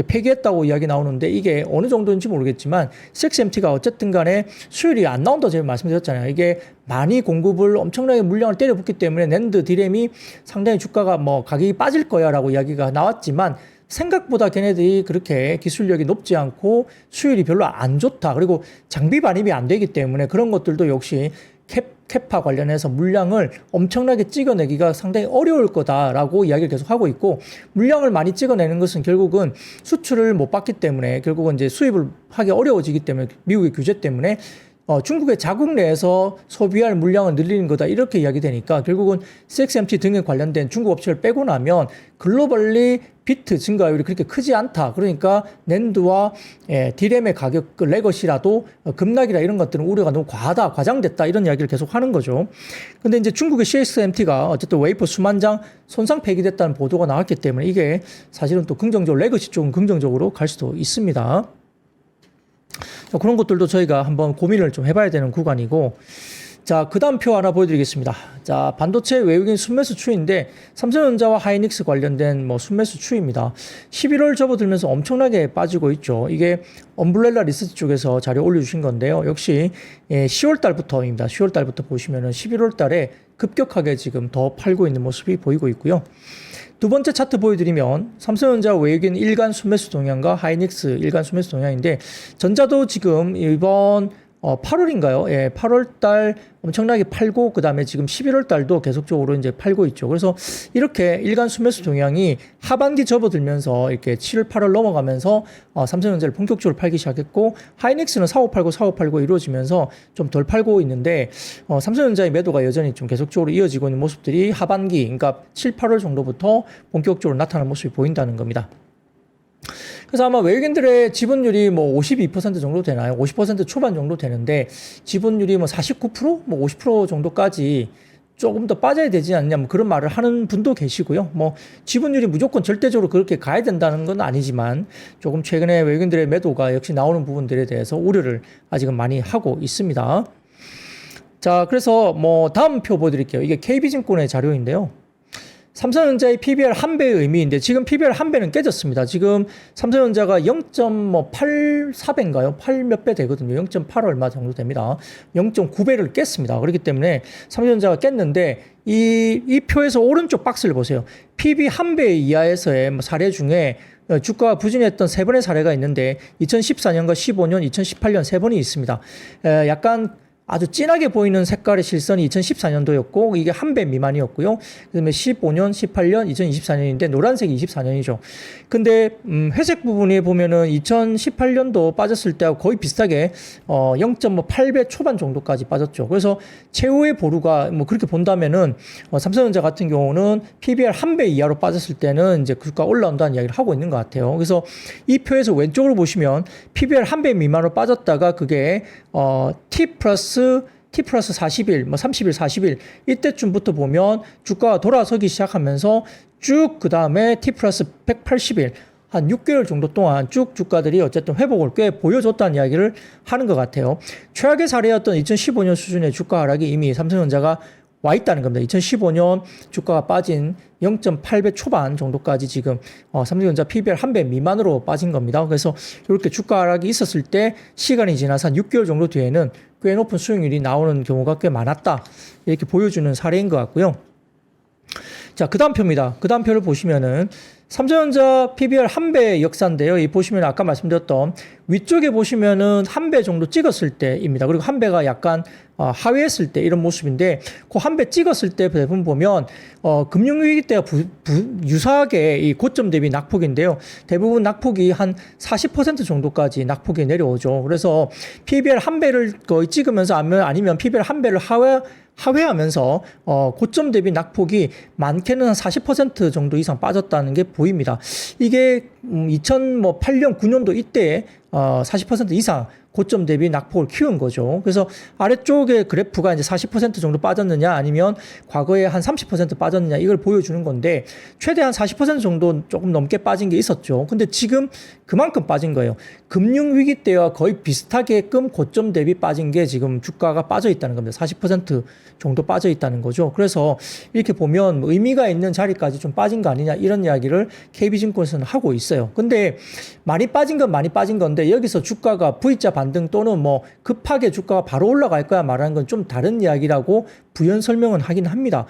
폐기했다고 이야기 나오는데, 이게 어느 정도인지 모르겠지만 CXMT가 어쨌든 간에 수율이 안 나온다고 제가 말씀드렸잖아요. 이게 많이 공급을 엄청나게 물량을 때려붓기 때문에 낸드 디램이 상당히 주가가 뭐 가격이 빠질 거야 라고 이야기가 나왔지만, 생각보다 걔네들이 그렇게 기술력이 높지 않고 수율이 별로 안 좋다, 그리고 장비 반입이 안 되기 때문에 그런 것들도 역시 캐파 관련해서 물량을 엄청나게 찍어내기가 상당히 어려울 거다라고 이야기를 계속 하고 있고, 물량을 많이 찍어내는 것은 결국은 수출을 못 받기 때문에 결국은 이제 수입을 하기 어려워지기 때문에, 미국의 규제 때문에 중국의 자국 내에서 소비할 물량을 늘리는 거다 이렇게 이야기되니까, 결국은 CXMT 등에 관련된 중국 업체를 빼고 나면 글로벌리 비트 증가율이 그렇게 크지 않다. 그러니까 낸드와 디램의 가격, 그 레거시라도 급락이라 이런 것들은 우려가 너무 과하다, 과장됐다 이런 이야기를 계속 하는 거죠. 근데 이제 중국의 CXMT가 어쨌든 웨이퍼 수만 장 손상 폐기됐다는 보도가 나왔기 때문에 이게 사실은 또 긍정적으로, 레거시 쪽은 긍정적으로 갈 수도 있습니다. 자, 그런 것들도 저희가 한번 고민을 좀 해봐야 되는 구간이고, 자, 그 다음 표 하나 보여드리겠습니다. 자, 반도체 외국인 순매수 추이인데, 삼성전자와 하이닉스 관련된 뭐 순매수 추이입니다. 11월 접어들면서 엄청나게 빠지고 있죠. 이게 엄블렐라 리서치 쪽에서 자료 올려주신 건데요. 역시 10월 달부터입니다. 10월 달부터 보시면은 11월 달에 급격하게 지금 더 팔고 있는 모습이 보이고 있고요. 두 번째 차트 보여드리면 삼성전자 외국인 일간 순매수 동향과 하이닉스 일간 순매수 동향인데, 전자도 지금 이번 8월인가요? 예, 8월 달 엄청나게 팔고, 그 다음에 지금 11월 달도 계속적으로 이제 팔고 있죠. 그래서 이렇게 일간 순매수 동향이 하반기 접어들면서 이렇게 7월, 8월 넘어가면서 삼성전자를 본격적으로 팔기 시작했고, 하이닉스는 4, 5 팔고 4, 5 팔고 이루어지면서 좀 덜 팔고 있는데, 삼성전자의 매도가 여전히 좀 계속적으로 이어지고 있는 모습들이 하반기, 그러니까 7, 8월 정도부터 본격적으로 나타나는 모습이 보인다는 겁니다. 그래서 아마 외국인들의 지분율이 뭐 52% 정도 되나요? 50% 초반 정도 되는데, 지분율이 뭐 49%? 뭐 50% 정도까지 조금 더 빠져야 되지 않냐, 뭐 그런 말을 하는 분도 계시고요. 뭐 지분율이 무조건 절대적으로 그렇게 가야 된다는 건 아니지만, 조금 최근에 외국인들의 매도가 역시 나오는 부분들에 대해서 우려를 아직은 많이 하고 있습니다. 자, 그래서 뭐 다음 표 보여드릴게요. 이게 KB증권의 자료인데요. 삼성전자의 PBR 한 배의 의미인데, 지금 PBR 한 배는 깨졌습니다. 지금 삼성전자가 0.84배인가요? 8 몇 배 되거든요. 0.8 얼마 정도 됩니다. 0.9배를 깼습니다. 그렇기 때문에 삼성전자가 깼는데, 이 표에서 오른쪽 박스를 보세요. PB 한 배 이하에서의 사례 중에 주가가 부진했던 세 번의 사례가 있는데, 2014년과 15년, 2018년 세 번이 있습니다. 약간 아주 진하게 보이는 색깔의 실선이 2014년도였고, 이게 한 배 미만이었고요. 그다음에 15년, 18년, 2024년인데 노란색이 24년이죠. 근데 회색 부분에 보면은 2018년도 빠졌을 때하고 거의 비슷하게 0.8배 초반 정도까지 빠졌죠. 그래서 최후의 보루가 뭐 그렇게 본다면은 삼성전자 같은 경우는 PBR 한 배 이하로 빠졌을 때는 이제 주가 올라온다는 이야기를 하고 있는 것 같아요. 그래서 이 표에서 왼쪽으로 보시면 PBR 한 배 미만으로 빠졌다가 그게 T 플러스 T 플러스 40일, 뭐 30일, 40일 이때쯤부터 보면 주가가 돌아서기 시작하면서 쭉 그 다음에 T 플러스 180일 한 6개월 정도 동안 쭉 주가들이 어쨌든 회복을 꽤 보여줬다는 이야기를 하는 것 같아요. 최악의 사례였던 2015년 수준의 주가 하락이 이미 삼성전자가 와 있다는 겁니다. 2015년 주가가 빠진 0.8배 초반 정도까지 지금 삼성전자 PBR 1배 미만으로 빠진 겁니다. 그래서 이렇게 주가 하락이 있었을 때 시간이 지나서 한 6개월 정도 뒤에는 꽤 높은 수익률이 나오는 경우가 꽤 많았다. 이렇게 보여주는 사례인 것 같고요. 자, 그 다음 표입니다. 그 다음 표를 보시면은 삼성전자 PBR 1배 역사인데요. 이 보시면 아까 말씀드렸던 위쪽에 보시면은 1배 정도 찍었을 때입니다. 그리고 1배가 약간 하회했을 때 이런 모습인데 그 1배 찍었을 때 대부분 보면 금융위기 때와 유사하게 이 고점 대비 낙폭인데요. 대부분 낙폭이 한 40% 정도까지 낙폭이 내려오죠. 그래서 PBR 1배를 거의 찍으면서 아니면 PBR 1배를 하회하면서 고점 대비 낙폭이 많게는 한 40% 정도 이상 빠졌다는 게 보입니다. 이게 2008년, 9년도 이때 40% 이상 고점 대비 낙폭을 키운 거죠. 그래서 아래쪽에 그래프가 이제 40% 정도 빠졌느냐 아니면 과거에 한 30% 빠졌느냐 이걸 보여주는 건데 최대한 40% 정도 조금 넘게 빠진 게 있었죠. 근데 지금 그만큼 빠진 거예요. 금융위기 때와 거의 비슷하게끔 고점 대비 빠진 게 지금 주가가 빠져 있다는 겁니다. 40% 정도 빠져 있다는 거죠. 그래서 이렇게 보면 의미가 있는 자리까지 좀 빠진 거 아니냐 이런 이야기를 KB증권에서는 하고 있어요. 근데 많이 빠진 건 많이 빠진 건데 여기서 주가가 V자 반등 또는 뭐 급하게 주가가 바로 올라갈 거야 말하는 건 좀 다른 이야기라고 부연 설명은 하긴 합니다.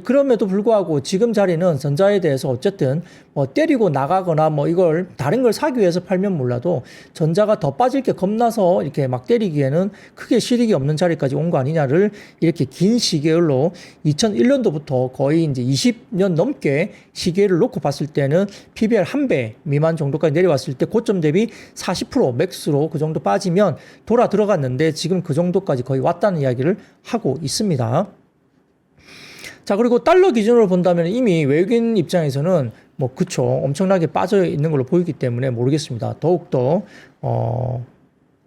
그럼에도 불구하고 지금 자리는 전자에 대해서 어쨌든 뭐 때리고 나가거나 뭐 이걸 다른 걸 사기 위해서 팔면 몰라도 전자가 더 빠질 게 겁나서 이렇게 막 때리기에는 크게 실익이 없는 자리까지 온 거 아니냐를 이렇게 긴 시계열로 2001년도부터 거의 이제 20년 넘게 시계를 놓고 봤을 때는 PBR 1배 미만 정도까지 내려왔을 때 고점 대비 40% 맥스로 그 정도 빠지면 돌아 들어갔는데 지금 그 정도까지 거의 왔다는 이야기를 하고 있습니다. 자, 그리고 달러 기준으로 본다면 이미 외국인 입장에서는 뭐 그쵸 엄청나게 빠져 있는 걸로 보이기 때문에 모르겠습니다. 더욱더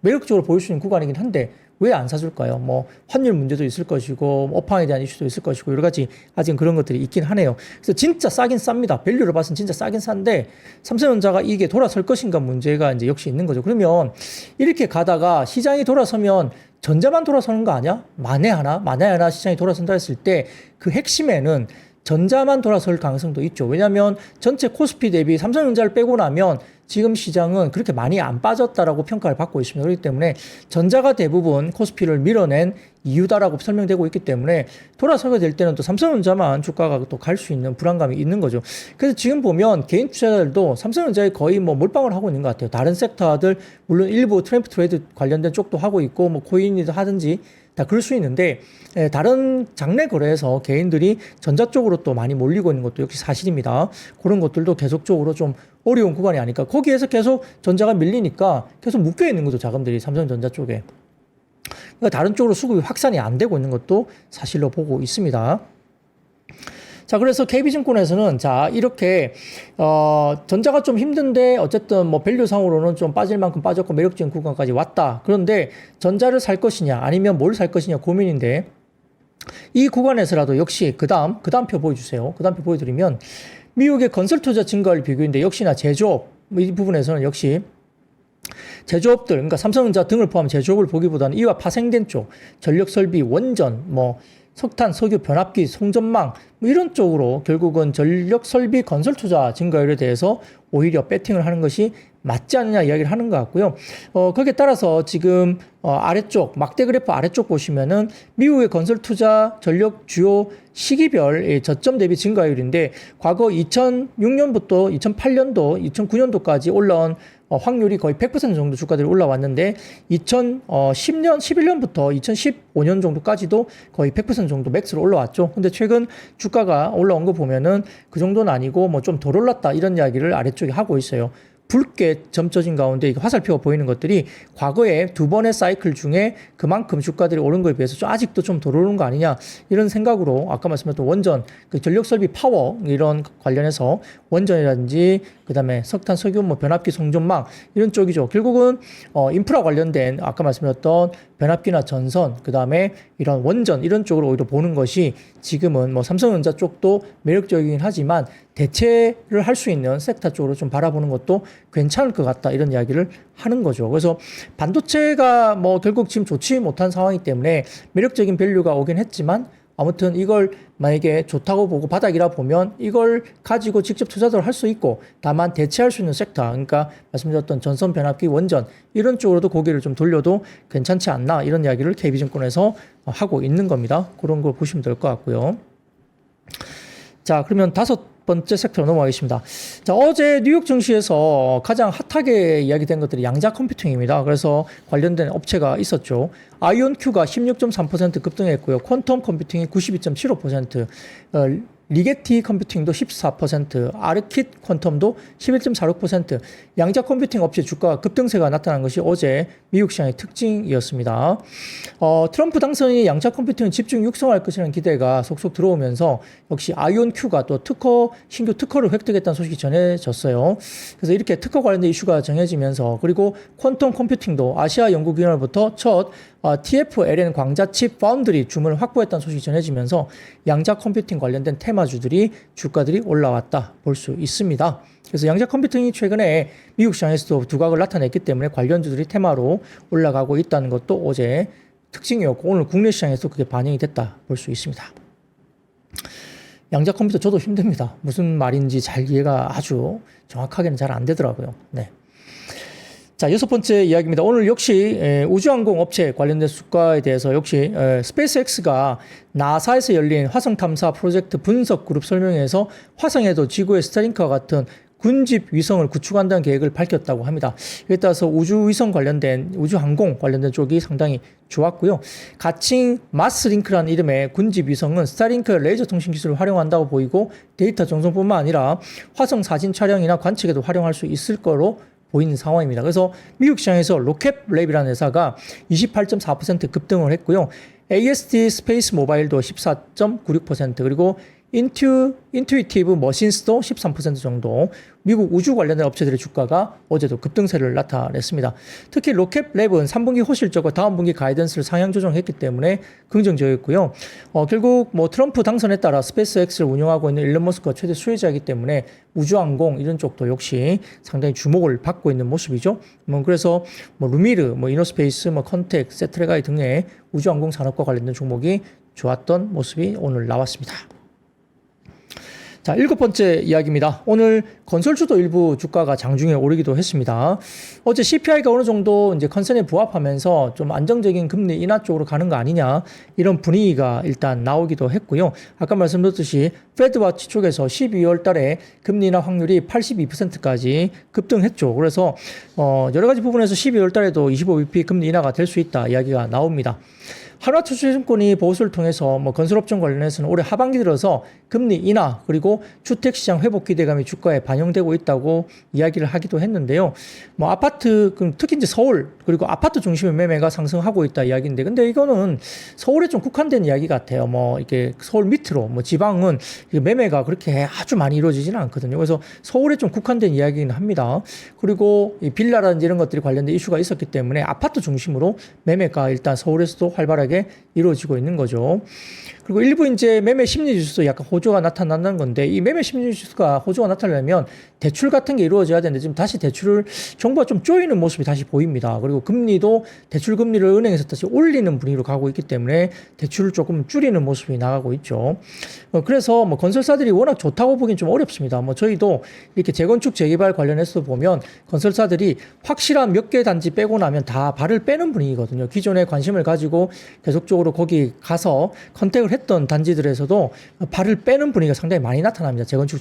매력적으로 보일 수 있는 구간이긴 한데 왜 안 사줄까요? 뭐 환율 문제도 있을 것이고 업황에 대한 이슈도 있을 것이고 여러 가지 아직 그런 것들이 있긴 하네요. 그래서 진짜 싸긴 쌉니다. 밸류로 봐서는 진짜 싸긴 싼데 삼성전자가 이게 돌아설 것인가 문제가 이제 역시 있는 거죠. 그러면 이렇게 가다가 시장이 돌아서면 전자만 돌아서는 거 아니야? 만에 하나 시장이 돌아선다 했을 때 그 핵심에는 전자만 돌아설 가능성도 있죠. 왜냐하면 전체 코스피 대비 삼성전자를 빼고 나면 지금 시장은 그렇게 많이 안 빠졌다라고 평가를 받고 있습니다. 그렇기 때문에 전자가 대부분 코스피를 밀어낸 이유다라고 설명되고 있기 때문에 돌아서게 될 때는 또 삼성전자만 주가가 또 갈 수 있는 불안감이 있는 거죠. 그래서 지금 보면 개인 투자자들도 삼성전자에 거의 뭐 몰빵을 하고 있는 것 같아요. 다른 섹터들 물론 일부 트램프 트레이드 관련된 쪽도 하고 있고 뭐 코인이든 하든지 다 그럴 수 있는데 다른 장내 거래에서 개인들이 전자 쪽으로 또 많이 몰리고 있는 것도 역시 사실입니다. 그런 것들도 계속적으로 좀 어려운 구간이 아닐까. 거기에서 계속 전자가 밀리니까 계속 묶여 있는 거죠. 자금들이 삼성전자 쪽에. 그러니까 다른 쪽으로 수급이 확산이 안 되고 있는 것도 사실로 보고 있습니다. 자, 그래서 KB증권에서는 자, 이렇게, 전자가 좀 힘든데, 어쨌든 뭐 밸류상으로는 좀 빠질 만큼 빠졌고 매력적인 구간까지 왔다. 그런데 전자를 살 것이냐, 아니면 뭘 살 것이냐 고민인데, 이 구간에서라도 역시 그 다음 표 보여주세요. 그 다음 표 보여드리면, 미국의 건설 투자 증가율 비교인데, 역시나 제조업, 이 부분에서는 역시 제조업들, 그러니까 삼성전자 등을 포함한 제조업을 보기보다는 이와 파생된 쪽, 전력 설비, 원전, 뭐, 석탄, 석유, 변압기, 송전망 뭐 이런 쪽으로 결국은 전력 설비 건설 투자 증가율에 대해서 오히려 배팅을 하는 것이 맞지 않느냐 이야기를 하는 것 같고요. 거기에 따라서 지금 아래쪽 막대 그래프 아래쪽 보시면은 미국의 건설 투자 전력 주요 시기별 저점 대비 증가율인데 과거 2006년부터 2008년도, 2009년도까지 올라온 확률이 거의 100% 정도 주가들이 올라왔는데 2010년, 11년부터 2015년 정도까지도 거의 100% 정도 맥스로 올라왔죠. 근데 최근 주가가 올라온 거 보면은 그 정도는 아니고 뭐 좀 덜 올랐다 이런 이야기를 아래쪽에 하고 있어요. 붉게 점쳐진 가운데 화살표가 보이는 것들이 과거에 두 번의 사이클 중에 그만큼 주가들이 오른 거에 비해서 좀 아직도 좀 덜 오른 거 아니냐 이런 생각으로 아까 말씀드렸던 원전, 그 전력 설비 파워 이런 관련해서 원전이라든지 그다음에 석탄, 석유, 뭐 변압기, 송전망 이런 쪽이죠. 결국은 인프라 관련된 아까 말씀드렸던 변압기나 전선, 그 다음에 이런 원전 이런 쪽으로 오히려 보는 것이 지금은 뭐 삼성전자 쪽도 매력적이긴 하지만 대체를 할 수 있는 섹터 쪽으로 좀 바라보는 것도 괜찮을 것 같다 이런 이야기를 하는 거죠. 그래서 반도체가 뭐 결국 지금 좋지 못한 상황이기 때문에 매력적인 밸류가 오긴 했지만 아무튼 이걸 만약에 좋다고 보고 바닥이라 보면 이걸 가지고 직접 투자도 할 수 있고 다만 대체할 수 있는 섹터, 그러니까 말씀드렸던 전선 변압기 원전 이런 쪽으로도 고개를 좀 돌려도 괜찮지 않나 이런 이야기를 KB증권에서 하고 있는 겁니다. 그런 걸 보시면 될 것 같고요. 자, 그러면 다섯 번째 섹터로 넘어가겠습니다. 자, 어제 뉴욕 증시에서 가장 핫하게 이야기된 것들이 양자 컴퓨팅입니다. 그래서 관련된 업체가 있었죠. 아이온큐가 16.3% 급등했고요. 퀀텀 컴퓨팅이 92.75%, 리게티 컴퓨팅도 14%, 아르킷 퀀텀도 11.46%, 양자 컴퓨팅 업체 주가 급등세가 나타난 것이 어제 미국 시장의 특징이었습니다. 트럼프 당선인이 양자 컴퓨팅 집중 육성할 것이라는 기대가 속속 들어오면서 역시 아이온큐가 또 신규 특허를 획득했다는 소식이 전해졌어요. 그래서 이렇게 특허 관련된 이슈가 정해지면서 그리고 퀀텀 컴퓨팅도 아시아 연구기관으로부터 첫 TFLN 광자칩 파운드리 주문을 확보했다는 소식이 전해지면서 양자 컴퓨팅 관련된 테마주들이 주가들이 올라왔다 볼 수 있습니다. 그래서 양자 컴퓨팅이 최근에 미국 시장에서도 두각을 나타냈기 때문에 관련주들이 테마로 올라가고 있다는 것도 어제 특징이었고 오늘 국내 시장에서 그게 반영이 됐다 볼 수 있습니다. 양자 컴퓨터 저도 힘듭니다. 무슨 말인지 잘 이해가 아주 정확하게는 잘 안 되더라고요. 네. 자, 여섯 번째 이야기입니다. 오늘 역시 우주항공 업체 관련된 주가에 대해서 역시 스페이스X가 나사에서 열린 화성 탐사 프로젝트 분석 그룹 설명회에서 화성에도 지구의 스타링크와 같은 군집 위성을 구축한다는 계획을 밝혔다고 합니다. 이에 따라서 우주위성 관련된 우주항공 관련된 쪽이 상당히 좋았고요. 가칭 마스링크라는 이름의 군집 위성은 스타링크 레이저 통신 기술을 활용한다고 보이고 데이터 전송뿐만 아니라 화성 사진 촬영이나 관측에도 활용할 수 있을 거로 보이는 상황입니다. 그래서 미국 시장에서 로켓랩이라는 회사가 28.4% 급등을 했고요. AST 스페이스 모바일도 14.96% 그리고 인투이티브 머신스도 13% 정도 미국 우주 관련된 업체들의 주가가 어제도 급등세를 나타냈습니다. 특히 로켓랩은 3분기 호실적과 다음 분기 가이던스를 상향 조정했기 때문에 긍정적이었고요. 결국 뭐 트럼프 당선에 따라 스페이스X를 운영하고 있는 일론 머스크가 최대 수혜자이기 때문에 우주항공 이런 쪽도 역시 상당히 주목을 받고 있는 모습이죠. 그래서 루미르, 이노스페이스, 컨텍, 세트레가이 등의 우주항공 산업과 관련된 종목이 좋았던 모습이 오늘 나왔습니다. 자, 일곱 번째 이야기입니다. 오늘 건설주도 일부 주가가 장중에 오르기도 했습니다. 어제 CPI가 어느 정도 이제 컨센에 부합하면서 좀 안정적인 금리 인하 쪽으로 가는 거 아니냐 이런 분위기가 일단 나오기도 했고요. 아까 말씀드렸듯이 페드와치 쪽에서 12월 달에 금리 인하 확률이 82%까지 급등했죠. 그래서 여러 가지 부분에서 12월 달에도 25bp 금리 인하가 될 수 있다 이야기가 나옵니다. 한화투자증권이 보고서를 통해서 건설업종 관련해서는 올해 하반기 들어서 금리 인하 그리고 주택시장 회복 기대감이 주가에 반영되고 있다고 이야기를 하기도 했는데요. 아파트 특히 이제 서울 그리고 아파트 중심의 매매가 상승하고 있다 이야기인데 근데 이거는 서울에 좀 국한된 이야기 같아요. 이렇게 서울 밑으로 지방은 매매가 그렇게 아주 많이 이루어지지는 않거든요. 그래서 서울에 좀 국한된 이야기는 합니다. 그리고 이 빌라라든지 이런 것들이 관련된 이슈가 있었기 때문에 아파트 중심으로 매매가 일단 서울에서도 활발하게 이루어지고 있는 거죠. 그리고 일부 이제 매매 심리 지수도 약간 호조가 나타난다는 건데 이 매매 심리 지수가 호조가 나타나려면 대출 같은 게 이루어져야 되는데 지금 다시 대출을 정부가 좀 조이는 모습이 다시 보입니다. 그리고 금리도 대출 금리를 은행에서 다시 올리는 분위기로 가고 있기 때문에 대출을 조금 줄이는 모습이 나가고 있죠. 그래서 건설사들이 워낙 좋다고 보긴 좀 어렵습니다. 저희도 이렇게 재건축 재개발 관련해서 보면 건설사들이 확실한 몇 개 단지 빼고 나면 다 발을 빼는 분위기거든요. 기존에 관심을 가지고 계속적으로 거기 가서 컨택을 했던 단지들에서도 발을 빼는 분위기가 상당히 많이 나타납니다. 재건축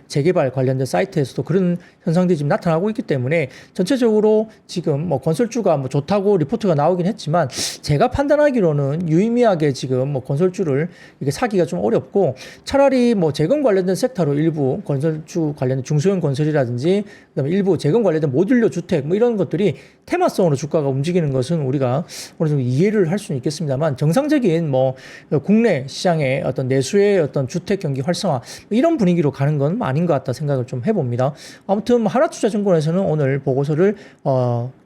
재개발 관련된 사이트에서도 그런 현상들이 지금 나타나고 있기 때문에 전체적으로 지금 건설주가 좋다고 리포트가 나오긴 했지만 제가 판단하기로는 유의미하게 지금 건설주를 이게 사기가 좀 어렵고 차라리 재건 관련된 섹터로 일부 건설주 관련된 중소형 건설이라든지 그다음에 일부 재건 관련된 모듈러 주택 이런 것들이 테마성으로 주가가 움직이는 것은 우리가 어느 정도 이해를 할 수는 있겠습니다만 정상적인 국내 시장의 어떤 내수의 어떤 주택 경기 활성화 이런 분위기로 가는 건 아닌 것 같다 생각을 좀 해봅니다. 아무튼 하나투자증권에서는 오늘 보고서를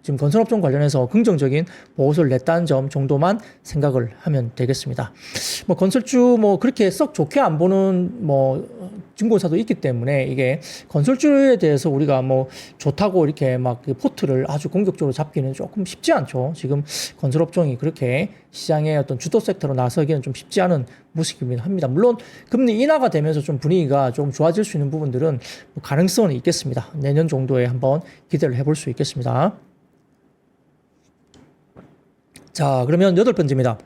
지금 건설업종 관련해서 긍정적인 보고서를 냈다는 점 정도만 생각을 하면 되겠습니다. 뭐 건설주 뭐 그렇게 썩 좋게 안 보는 뭐 증권사도 있기 때문에 이게 건설주에 대해서 우리가 뭐 좋다고 이렇게 막 포트를 아주 공격적으로 잡기는 조금 쉽지 않죠. 지금 건설업종이 그렇게 시장의 어떤 주도 섹터로 나서기는 좀 쉽지 않은 모습이긴 합니다. 물론 금리 인하가 되면서 좀 분위기가 좀 좋아질 수 있는 부분들은 가능성은 있겠습니다. 내년 정도에 한번 기대를 해볼 수 있겠습니다. 자, 그러면 8번째입니다.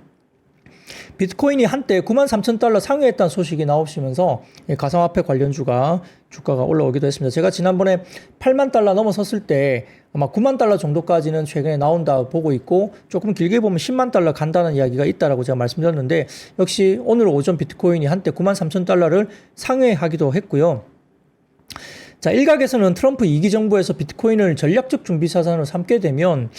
비트코인이 한때 93,000달러 상회했다는 소식이 나오시면서 가상화폐 관련 주가가 올라오기도 했습니다. 제가 지난번에 8만 달러 넘어섰을 때 아마 9만 달러 정도까지는 최근에 나온다 보고 있고 조금 길게 보면 10만 달러 간다는 이야기가 있다라고 제가 말씀드렸는데 역시 오늘 오전 비트코인이 한때 93,000달러를 상회하기도 했고요. 자, 일각에서는 트럼프 2기 정부에서 비트코인을 전략적 준비 자산으로 삼게 되면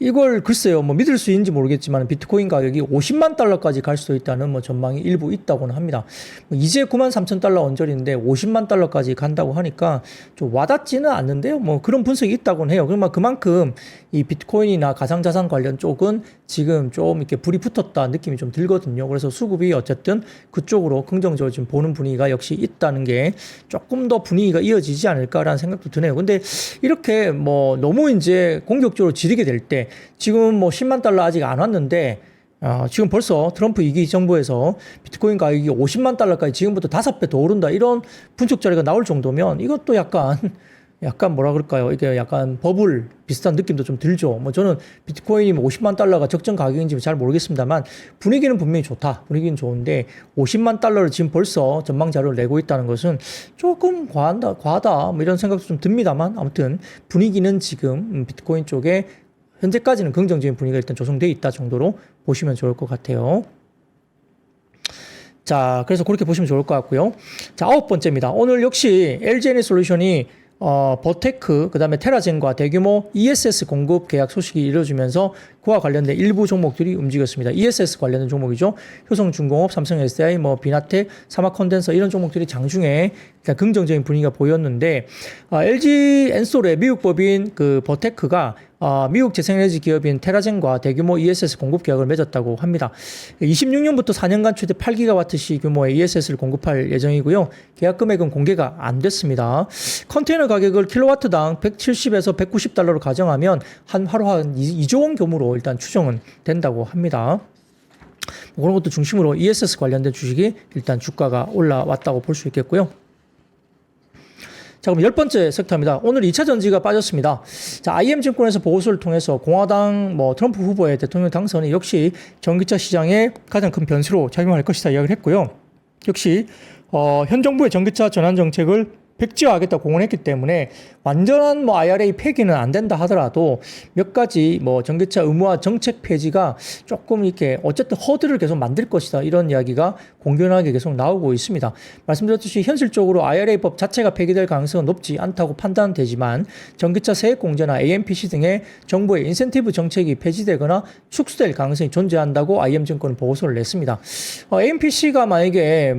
이걸 글쎄요, 뭐 믿을 수 있는지 모르겠지만 비트코인 가격이 50만 달러까지 갈 수도 있다는 뭐 전망이 일부 있다고는 합니다. 이제 93,000달러 언저리인데 50만 달러까지 간다고 하니까 좀 와닿지는 않는데요. 뭐 그런 분석이 있다고는 해요. 그만큼 이 비트코인이나 가상자산 관련 쪽은 지금 좀 이렇게 불이 붙었다 느낌이 좀 들거든요. 그래서 수급이 어쨌든 그쪽으로 긍정적으로 지금 보는 분위기가 역시 있다는 게 조금 더 분위기가 이어지지 않을까라는 생각도 드네요. 근데 이렇게 뭐 너무 이제 공격적으로 지르게 될 때 지금 뭐 10만 달러 아직 안 왔는데 지금 벌써 트럼프 2기 정부에서 비트코인 가격이 50만 달러까지 지금부터 5배 더 오른다 이런 분석 자료가 나올 정도면 이것도 약간 뭐라 그럴까요? 이게 약간 버블 비슷한 느낌도 좀 들죠. 뭐 저는 비트코인이 50만 달러가 적정 가격인지 잘 모르겠습니다만 분위기는 분명히 좋다. 분위기는 좋은데 50만 달러를 지금 벌써 전망 자료를 내고 있다는 것은 조금 과하다 뭐 이런 생각도 좀 듭니다만 아무튼 분위기는 지금 비트코인 쪽에 현재까지는 긍정적인 분위기가 일단 조성되어 있다 정도로 보시면 좋을 것 같아요. 자, 그래서 그렇게 보시면 좋을 것 같고요. 자, 9번째입니다. 오늘 역시 LG에너지솔루션이 버테크, 그 다음에 테라젠과 대규모 ESS 공급 계약 소식이 이루어지면서 그와 관련된 일부 종목들이 움직였습니다. ESS 관련된 종목이죠. 효성중공업, 삼성 SDI, 뭐 비나텍, 사마컨덴서 이런 종목들이 장중에 일단 긍정적인 분위기가 보였는데 LG 엔솔의 미국 법인 그 버테크가 미국 재생에너지 기업인 테라젠과 대규모 ESS 공급 계약을 맺었다고 합니다. 26년부터 4년간 최대 8기가와트시 규모의 ESS를 공급할 예정이고요. 계약 금액은 공개가 안 됐습니다. 컨테이너 가격을 킬로와트당 170에서 190달러로 가정하면 하루 한 2조 원 규모로 일단 추정은 된다고 합니다. 그런 것도 중심으로 ESS 관련된 주식이 일단 주가가 올라왔다고 볼 수 있겠고요. 자, 그럼 10번째 섹터입니다. 오늘 2차 전지가 빠졌습니다. 자, IM증권에서 보고서를 통해서 공화당 트럼프 후보의 대통령 당선이 역시 전기차 시장에 가장 큰 변수로 작용할 것이다 이야기를 했고요. 역시 현 정부의 전기차 전환 정책을 백지화하겠다 공언했기 때문에 완전한 IRA 폐기는 안 된다 하더라도 몇 가지 전기차 의무화 정책 폐지가 조금 이렇게 어쨌든 허들을 계속 만들 것이다 이런 이야기가 공견하게 계속 나오고 있습니다. 말씀드렸듯이 현실적으로 IRA법 자체가 폐기될 가능성은 높지 않다고 판단되지만 전기차 세액 공제나 AMPC 등의 정부의 인센티브 정책이 폐지되거나 축소될 가능성이 존재한다고 IM증권은 보고서를 냈습니다. AMPC가 만약에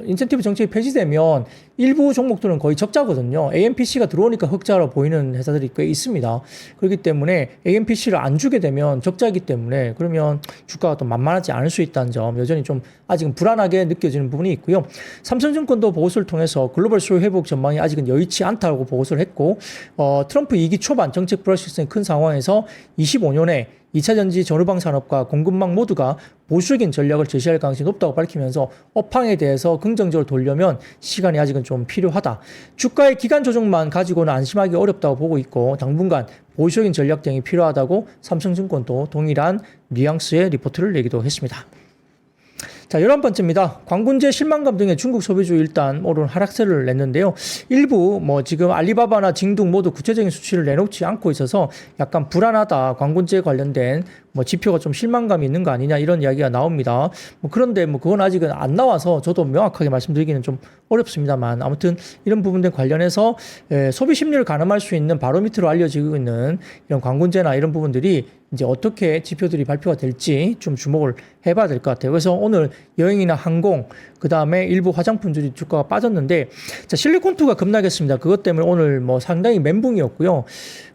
인센티브 정책이 폐지되면 일부 종목들은 거의 적자거든요. AMPC가 들어오니까 흑자로 보이는 회사들이 꽤 있습니다. 그렇기 때문에 AMPC를 안 주게 되면 적자이기 때문에 그러면 주가가 또 만만하지 않을 수 있다는 점 여전히 좀 아직은 불안하게 느껴지는 부분이 있고요. 삼성증권도 보고서를 통해서 글로벌 수요 회복 전망이 아직은 여의치 않다고 보고서를 했고 트럼프 2기 초반 정책 불확실성이 큰 상황에서 25년에 2차 전지 전후방 산업과 공급망 모두가 보수적인 전략을 제시할 가능성이 높다고 밝히면서 업황에 대해서 긍정적으로 돌려면 시간이 아직은 좀 필요하다. 주가의 기간 조정만 가지고는 안심하기 어렵다고 보고 있고 당분간 보수적인 전략 등이 필요하다고 삼성증권도 동일한 뉘앙스의 리포트를 내기도 했습니다. 자, 11번째입니다. 광군제 실망감 등의 중국 소비주 일단 오른 하락세를 냈는데요. 일부 지금 알리바바나 징둥 모두 구체적인 수치를 내놓지 않고 있어서 약간 불안하다. 광군제 관련된 지표가 좀 실망감이 있는 거 아니냐 이런 이야기가 나옵니다. 그런데 그건 아직은 안 나와서 저도 명확하게 말씀드리기는 좀 어렵습니다만 아무튼 이런 부분들 관련해서 소비 심리를 가늠할 수 있는 바로미터로 알려지고 있는 이런 광군제나 이런 부분들이 이제 어떻게 지표들이 발표가 될지 좀 주목을 해봐야 될 것 같아요. 그래서 오늘 여행이나 항공, 그 다음에 일부 화장품들이 주가가 빠졌는데, 자, 실리콘2가 급락했습니다. 그것 때문에 오늘 뭐 상당히 멘붕이었고요.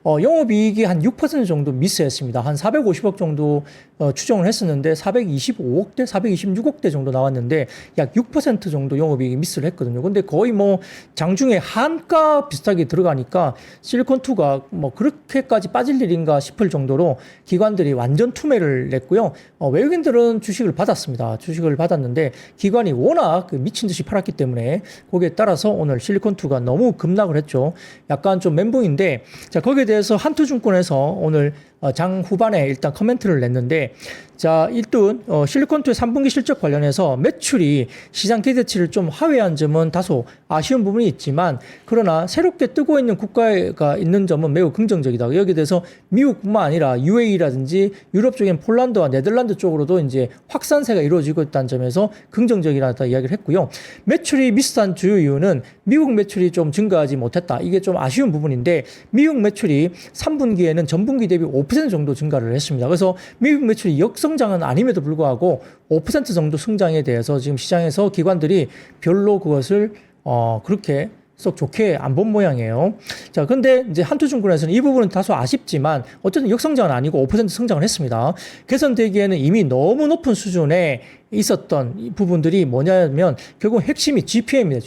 영업이익이 한 6% 정도 미스했습니다. 한 450억 정도 추정을 했었는데 425억대, 426억대 정도 나왔는데 약 6% 정도 영업이익이 미스를 했거든요. 근데 거의 뭐 장중에 한가 비슷하게 들어가니까 실리콘2가 뭐 그렇게까지 빠질 일인가 싶을 정도로 기관들이 완전 투매를 냈고요. 외국인들은 주식을 받았습니다. 주식을 받았는데 기관이 워낙 미친 듯이 팔았기 때문에 거기에 따라서 오늘 실리콘2가 너무 급락을 했죠. 약간 좀 멘붕인데, 자, 거기에 대해서 한투증권에서 오늘 장 후반에 일단 코멘트를 냈는데, 자, 일단 실리콘2의 3분기 실적 관련해서 매출이 시장 기대치를 좀 하회한 점은 다소 아쉬운 부분이 있지만, 그러나 새롭게 뜨고 있는 국가가 있는 점은 매우 긍정적이다. 여기에 대해서 미국뿐만 아니라 UAE라든지 유럽 쪽엔 폴란드와 네덜란드 쪽으로도 이제 확산세가 이루어지고 있다는 점에서 긍정적이라다 이야기를 했고요. 매출이 미스한 주요 이유는 미국 매출이 좀 증가하지 못했다. 이게 좀 아쉬운 부분인데, 미국 매출이 3분기에는 전분기 대비 5% 정도 증가를 했습니다. 그래서 미국 매출이 역성장은 아님에도 불구하고 5% 정도 성장에 대해서 지금 시장에서 기관들이 별로 그것을 그렇게 썩 좋게 안 본 모양이에요. 자, 근데 이제 한투증권에서는 이 부분은 다소 아쉽지만 어쨌든 역성장은 아니고 5% 성장을 했습니다. 개선되기에는 이미 너무 높은 수준에 있었던 이 부분들이 뭐냐면 결국 핵심이 GPM입니다.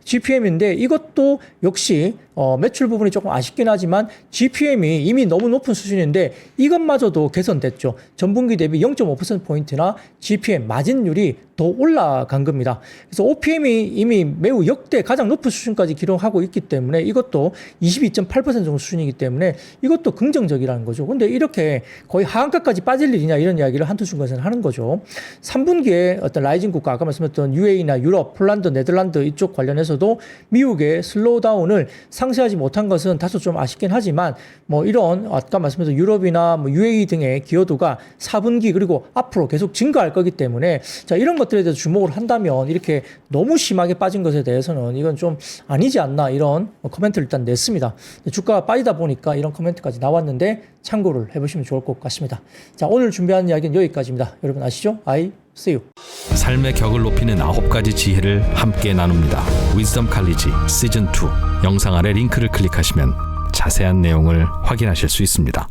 GPM인데 이것도 역시 매출 부분이 조금 아쉽긴 하지만 GPM이 이미 너무 높은 수준인데 이것마저도 개선됐죠. 전분기 대비 0.5%포인트나 GPM 마진율이 더 올라간 겁니다. 그래서 OPM이 이미 매우 역대 가장 높은 수준까지 기록하고 있기 때문에 이것도 22.8% 정도 수준이기 때문에 이것도 긍정적이라는 거죠. 근데 이렇게 거의 하한가까지 빠질 일이냐 이런 이야기를 한투증권에서는 하는 거죠. 3분기에 어떤 라이징 국가, 아까 말씀드렸던 UAE나 유럽, 폴란드, 네덜란드 이쪽 관련해서도 미국의 슬로우다운을 상쇄하지 못한 것은 다소 좀 아쉽긴 하지만 뭐 이런 아까 말씀드렸던 유럽이나 뭐 UAE 등의 기여도가 4분기 그리고 앞으로 계속 증가할 거기 때문에 자, 이런 것들에 대해서 주목을 한다면 이렇게 너무 심하게 빠진 것에 대해서는 이건 좀 아니지 않나 이런 코멘트를 일단 냈습니다. 주가가 빠지다 보니까 이런 코멘트까지 나왔는데 참고를 해보시면 좋을 것 같습니다. 자, 오늘 준비한 이야기는 여기까지입니다. 여러분 아시죠? I see you. 삶의 격을 높이는 9가지 지혜를 함께 나눕니다. 위즈덤 칼리지 시즌 2 영상 아래 링크를 클릭하시면 자세한 내용을 확인하실 수 있습니다.